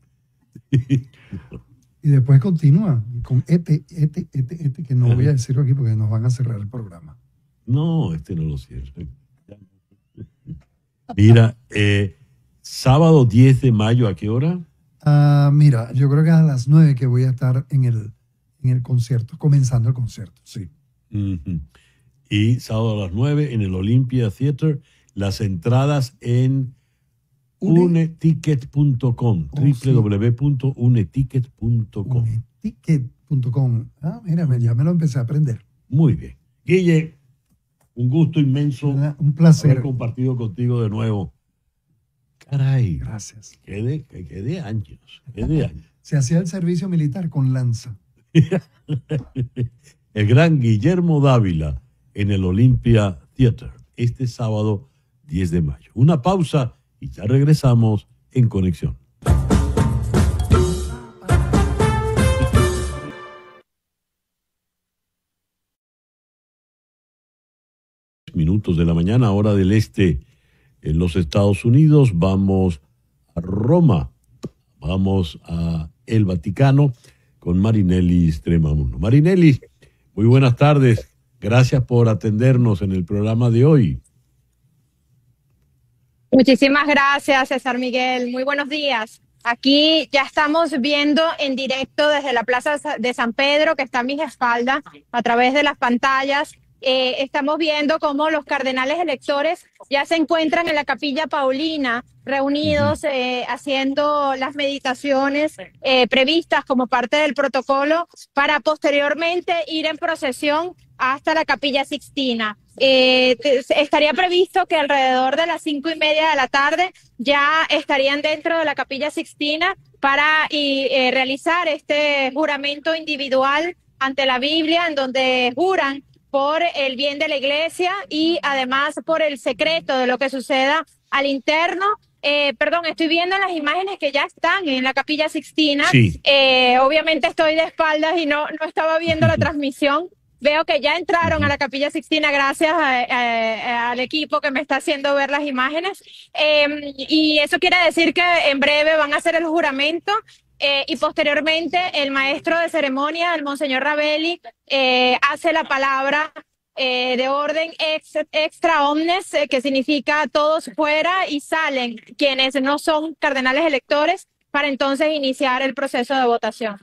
S8: Y después continúa con que no voy a decirlo aquí porque nos van a cerrar el programa.
S1: No, no lo cierro. Mira, sábado 10 de mayo, ¿a qué hora?
S8: Mira, yo creo que a las 9 que voy a estar en el concierto, comenzando el concierto, sí.
S1: Uh-huh. Y sábado a las 9 en el Olympia Theater, las entradas en uneticket.com, www.uneticket.com.
S8: Uneticket.com. Mira, ya me lo empecé a aprender.
S1: Muy bien. Guille, un gusto inmenso.
S8: Un placer.
S1: Haber compartido contigo de nuevo. Caray.
S8: Gracias.
S1: Qué de años.
S8: Se hacía el servicio militar con lanza.
S1: El gran Guillermo Dávila en el Olympia Theater, este sábado 10 de mayo. Una pausa y ya regresamos en Conexión. Minutos de la mañana, hora del este en los Estados Unidos. Vamos a Roma, vamos a el Vaticano con Marinelis Tremamundo. Marinelis, muy buenas tardes. Gracias por atendernos en el programa de hoy.
S9: Muchísimas gracias, César Miguel. Muy buenos días. Aquí ya estamos viendo en directo desde la Plaza de San Pedro, que está a mis espaldas, a través de las pantallas. Estamos viendo cómo los cardenales electores ya se encuentran en la Capilla Paulina, reunidos haciendo las meditaciones previstas como parte del protocolo para posteriormente ir en procesión hasta la Capilla Sixtina. Estaría previsto que alrededor de las 5:30 de la tarde ya estarían dentro de la Capilla Sixtina para realizar este juramento individual ante la Biblia, en donde juran por el bien de la Iglesia y además por el secreto de lo que suceda al interno. Estoy viendo las imágenes que ya están en la Capilla Sixtina. Sí. Obviamente estoy de espaldas y no estaba viendo la transmisión. Veo que ya entraron a la Capilla Sixtina gracias al equipo que me está haciendo ver las imágenes. Y eso quiere decir que en breve van a hacer el juramento. Y posteriormente el maestro de ceremonia, el Monseñor Ravelli, hace la palabra de orden extra omnes, que significa todos fuera y salen quienes no son cardenales electores, para entonces iniciar el proceso de votación.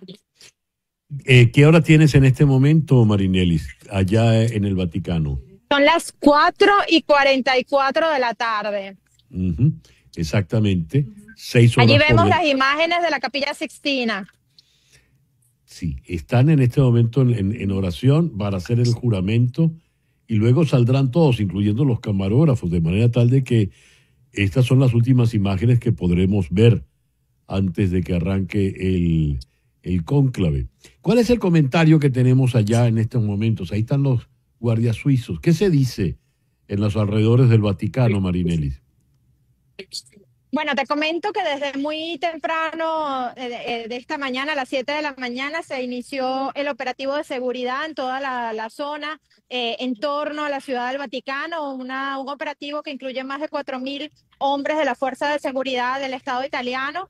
S1: ¿Qué hora tienes en este momento, Marinelis, allá en el Vaticano?
S9: Son las 4:44 de la tarde.
S1: Uh-huh. Exactamente. 6 horas.
S9: Allí vemos las imágenes de la Capilla Sixtina.
S1: Sí, están en este momento en oración para hacer el juramento y luego saldrán todos, incluyendo los camarógrafos, de manera tal de que estas son las últimas imágenes que podremos ver antes de que arranque el cónclave. ¿Cuál es el comentario que tenemos allá en estos momentos? Ahí están los guardias suizos. ¿Qué se dice en los alrededores del Vaticano, Marinelis?
S9: Bueno, te comento que desde muy temprano de esta mañana, a las 7 de la mañana, se inició el operativo de seguridad en toda la zona en torno a la Ciudad del Vaticano, un operativo que incluye más de 4.000 hombres de la Fuerza de Seguridad del Estado italiano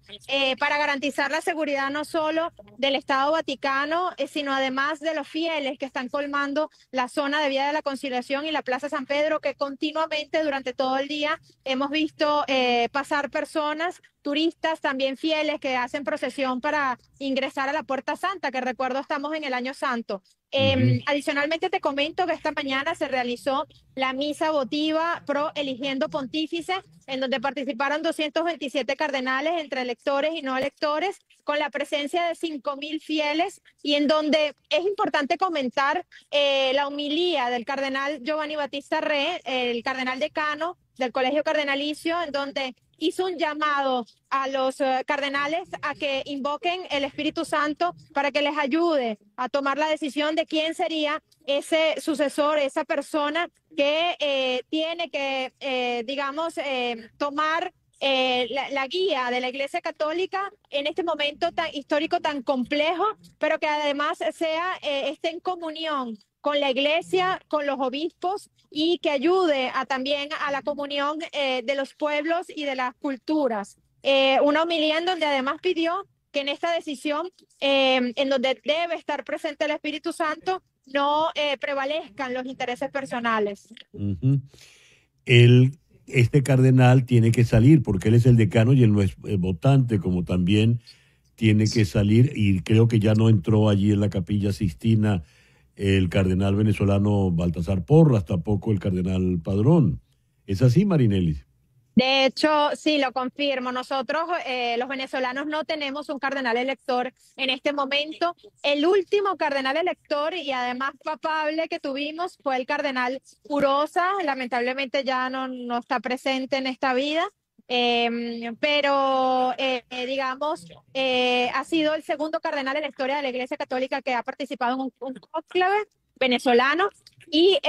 S9: para garantizar la seguridad no solo del Estado Vaticano, sino además de los fieles que están colmando la zona de Vía de la Conciliación y la Plaza San Pedro, que continuamente durante todo el día hemos visto pasar personas, turistas también fieles que hacen procesión para ingresar a la Puerta Santa, que recuerdo estamos en el Año Santo. Adicionalmente te comento que esta mañana se realizó la misa votiva pro eligiendo pontífice, en donde participaron 227 cardenales entre electores y no electores, con la presencia de 5.000 fieles, y en donde es importante comentar la homilía del cardenal Giovanni Battista Re, el cardenal decano del Colegio Cardenalicio, en donde hizo un llamado a los cardenales a que invoquen el Espíritu Santo para que les ayude a tomar la decisión de quién sería ese sucesor, esa persona que tiene que, tomar la guía de la Iglesia Católica en este momento tan histórico, tan complejo, pero que además esté en comunión con la Iglesia, con los obispos, y que ayude también a la comunión de los pueblos y de las culturas. Una homilía en donde además pidió que en esta decisión, en donde debe estar presente el Espíritu Santo, no prevalezcan los intereses personales.
S1: Uh-huh. Este cardenal tiene que salir porque él es el decano y él no es votante, como también tiene que salir, y creo que ya no entró allí en la Capilla Sixtina el cardenal venezolano Baltasar Porras, tampoco el cardenal Padrón. ¿Es así, Marinelis?
S9: De hecho, sí, lo confirmo. Nosotros, los venezolanos, no tenemos un cardenal elector en este momento. El último cardenal elector y además papable que tuvimos fue el cardenal Urosa. Lamentablemente ya no está presente en esta vida. Pero ha sido el segundo cardenal en la historia de la Iglesia Católica que ha participado en un cónclave venezolano. Y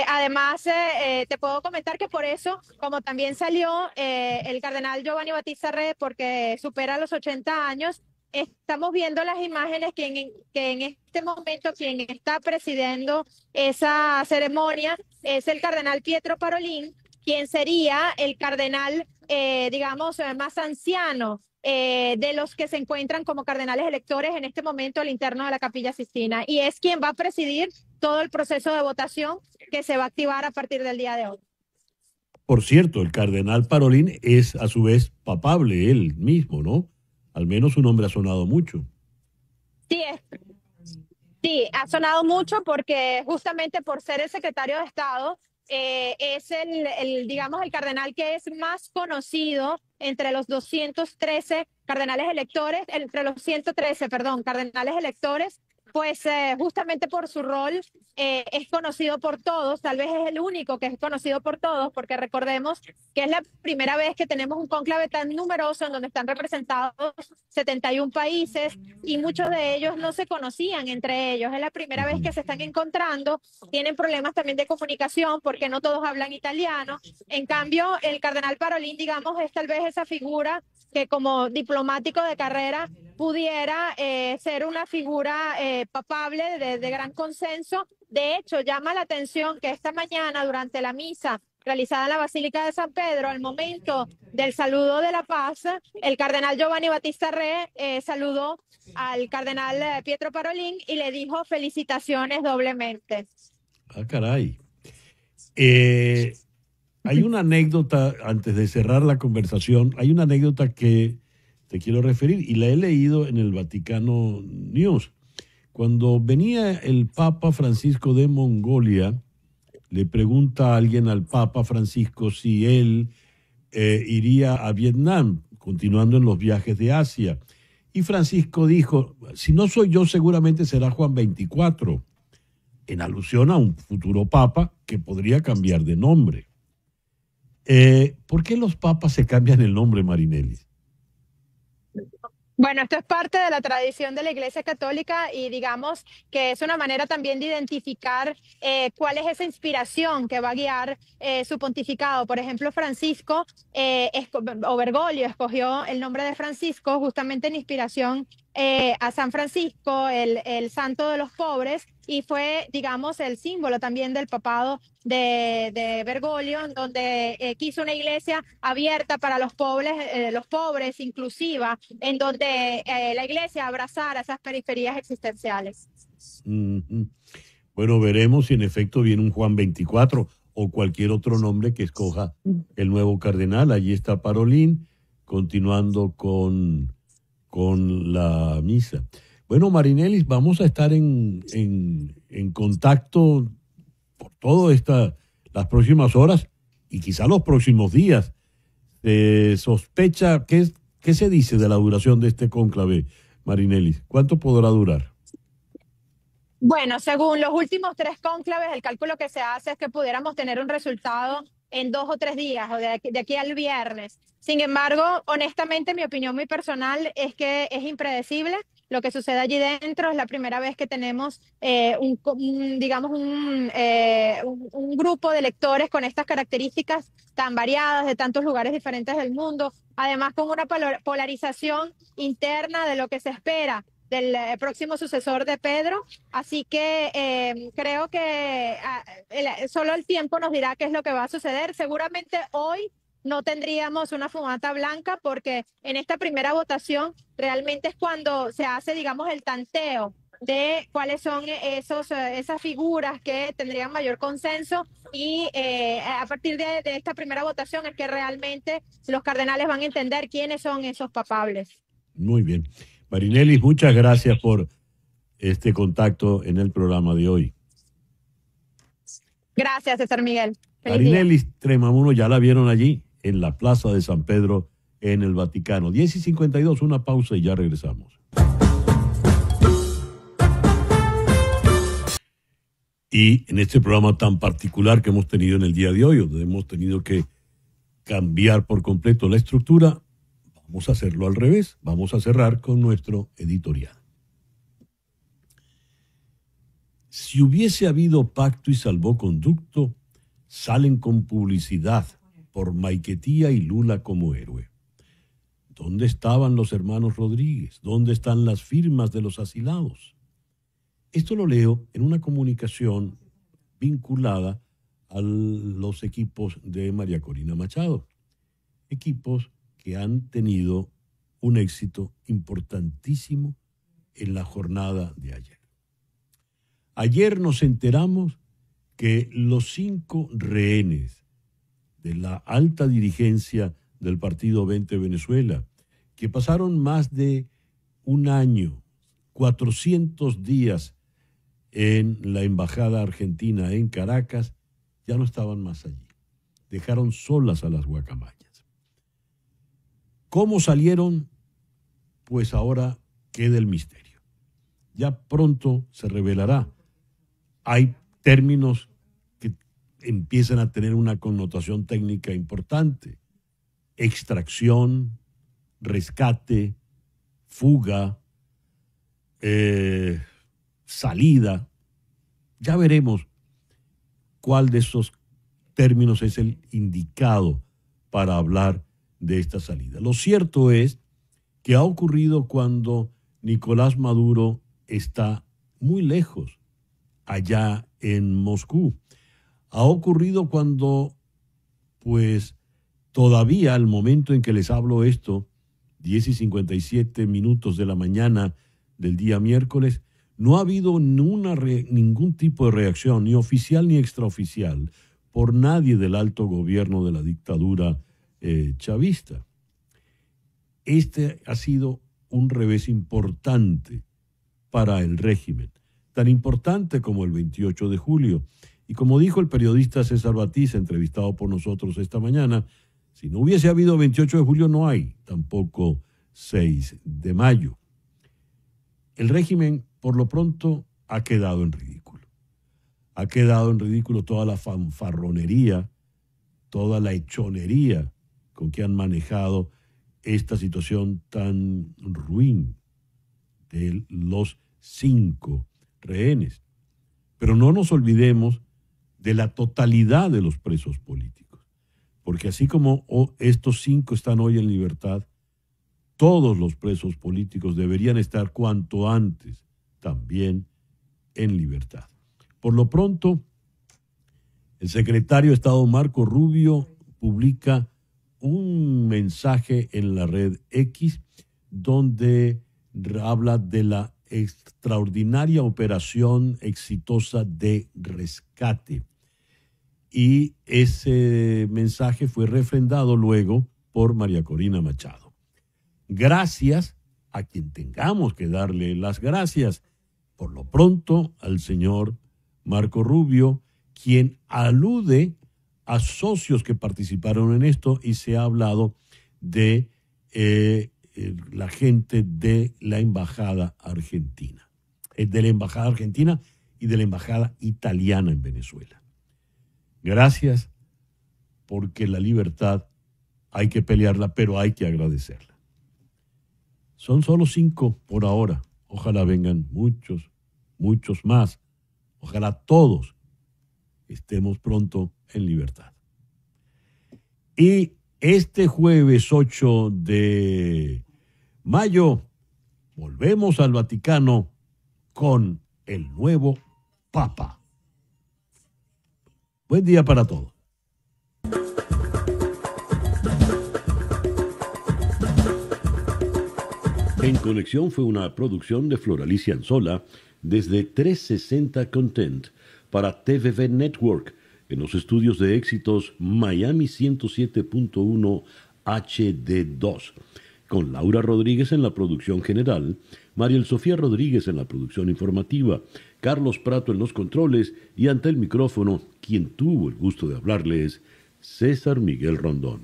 S9: además te puedo comentar que por eso, como también salió el cardenal Giovanni Battista Re, porque supera los 80 años, estamos viendo las imágenes que en este momento quien está presidiendo esa ceremonia es el cardenal Pietro Parolin, quien sería el cardenal, más anciano de los que se encuentran como cardenales electores en este momento al interno de la Capilla Sixtina, y es quien va a presidir todo el proceso de votación que se va a activar a partir del día de hoy.
S1: Por cierto, el cardenal Parolin es a su vez papable él mismo, ¿no? Al menos su nombre ha sonado mucho.
S9: Sí, ha sonado mucho porque justamente por ser el secretario de Estado, es el cardenal que es más conocido entre los 213 cardenales electores, entre los 113, cardenales electores, pues justamente por su rol es conocido por todos, tal vez es el único que es conocido por todos, porque recordemos que es la primera vez que tenemos un cónclave tan numeroso en donde están representados 71 países y muchos de ellos no se conocían entre ellos, es la primera vez que se están encontrando, tienen problemas también de comunicación porque no todos hablan italiano. En cambio, el cardenal Parolin, es tal vez esa figura que como diplomático de carrera pudiera ser una figura papable de gran consenso. De hecho, llama la atención que esta mañana, durante la misa realizada en la Basílica de San Pedro, al momento del saludo de la paz, el cardenal Giovanni Battista Re saludó al cardenal Pietro Parolin y le dijo felicitaciones doblemente.
S1: Ah, caray. Hay una anécdota, antes de cerrar la conversación, hay una anécdota que te quiero referir y la he leído en el Vaticano News. Cuando venía el Papa Francisco de Mongolia, le pregunta a alguien al Papa Francisco si él iría a Vietnam, continuando en los viajes de Asia. Y Francisco dijo, si no soy yo, seguramente será Juan 24, en alusión a un futuro Papa que podría cambiar de nombre. ¿Por qué los papas se cambian el nombre, Marinelis?
S9: Bueno, esto es parte de la tradición de la Iglesia Católica y digamos que es una manera también de identificar cuál es esa inspiración que va a guiar su pontificado. Por ejemplo, Francisco o Bergoglio escogió el nombre de Francisco justamente en inspiración a San Francisco, el santo de los pobres, y fue, digamos, el símbolo también del papado de Bergoglio, donde quiso una iglesia abierta para los pobres, inclusiva, en donde la iglesia abrazara esas periferias existenciales.
S1: Mm-hmm. Bueno, veremos si en efecto viene un Juan 24 o cualquier otro nombre que escoja el nuevo cardenal. Allí está Parolin, continuando con la misa. Bueno, Marinelis, vamos a estar en contacto por todo las próximas horas y quizá los próximos días. Sospecha, ¿qué se dice de la duración de este cónclave, Marinelis? ¿Cuánto podrá durar?
S9: Bueno, según los últimos 3 cónclaves, el cálculo que se hace es que pudiéramos tener un resultado en 2 o 3 días o de aquí al viernes. Sin embargo, honestamente, mi opinión muy personal es que es impredecible lo que sucede allí dentro. Es la primera vez que tenemos un grupo de lectores con estas características tan variadas de tantos lugares diferentes del mundo, además con una polarización interna de lo que se espera del próximo sucesor de Pedro. Así que creo que solo el tiempo nos dirá qué es lo que va a suceder. Seguramente hoy no tendríamos una fumata blanca, porque en esta primera votación realmente es cuando se hace, digamos, el tanteo de cuáles son esas figuras que tendrían mayor consenso, y a partir de esta primera votación es que realmente los cardenales van a entender quiénes son esos papables.
S1: Muy bien. Marinelis, muchas gracias por este contacto en el programa de hoy.
S9: Gracias, César Miguel.
S1: Marinelis Tremamuno, ya la vieron allí en la Plaza de San Pedro en el Vaticano. 10:52, una pausa y ya regresamos. Y en este programa tan particular que hemos tenido en el día de hoy, donde hemos tenido que cambiar por completo la estructura, vamos a hacerlo al revés. Vamos a cerrar con nuestro editorial. Si hubiese habido pacto y salvoconducto, salen con publicidad por Maiquetía y Lula como héroe. ¿Dónde estaban los hermanos Rodríguez? ¿Dónde están las firmas de los asilados? Esto lo leo en una comunicación vinculada a los equipos de María Corina Machado. Equipos que han tenido un éxito importantísimo en la jornada de ayer. Ayer nos enteramos que los 5 rehenes de la alta dirigencia del Partido 20 Venezuela, que pasaron más de un año, 400 días en la embajada argentina en Caracas, ya no estaban más allí. Dejaron solas a las guacamayas. ¿Cómo salieron? Pues ahora queda el misterio. Ya pronto se revelará. Hay términos que empiezan a tener una connotación técnica importante: extracción, rescate, fuga, salida. Ya veremos cuál de esos términos es el indicado para hablar de esta salida. Lo cierto es que ha ocurrido cuando Nicolás Maduro está muy lejos, allá en Moscú. Ha ocurrido cuando, pues, todavía al momento en que les hablo esto, 10:57 de la mañana del día miércoles, no ha habido ningún tipo de reacción, ni oficial ni extraoficial, por nadie del alto gobierno de la dictadura chavista. Este ha sido un revés importante para el régimen, tan importante como el 28 de julio. Y como dijo el periodista César Batiz, entrevistado por nosotros esta mañana, si no hubiese habido 28 de julio, no hay tampoco 6 de mayo. El régimen, por lo pronto, ha quedado en ridículo. Ha quedado en ridículo toda la fanfarronería, toda la hechonería con que han manejado esta situación tan ruin de los 5 rehenes. Pero no nos olvidemos de la totalidad de los presos políticos, porque así como estos 5 están hoy en libertad, todos los presos políticos deberían estar cuanto antes también en libertad. Por lo pronto, el secretario de Estado Marco Rubio publica un mensaje en la red X donde habla de la extraordinaria operación exitosa de rescate. Y ese mensaje fue refrendado luego por María Corina Machado. Gracias a quien tengamos que darle las gracias, por lo pronto al señor Marco Rubio, quien alude a socios que participaron en esto, y se ha hablado de la gente de la embajada argentina, y de la embajada italiana en Venezuela. Gracias porque la libertad hay que pelearla, pero hay que agradecerla. Son solo 5 por ahora. Ojalá vengan muchos, muchos más. Ojalá todos estemos pronto en libertad. Y este jueves 8 de mayo volvemos al Vaticano con el nuevo Papa. Buen día para todos. En Conexión fue una producción de Floralicia Anzola desde 360 Content para TVV Network en los estudios de éxitos Miami 107.1 HD2, con Laura Rodríguez en la producción general, Mariel Sofía Rodríguez en la producción informativa, Carlos Prato en los controles y ante el micrófono, quien tuvo el gusto de hablarles, César Miguel Rondón.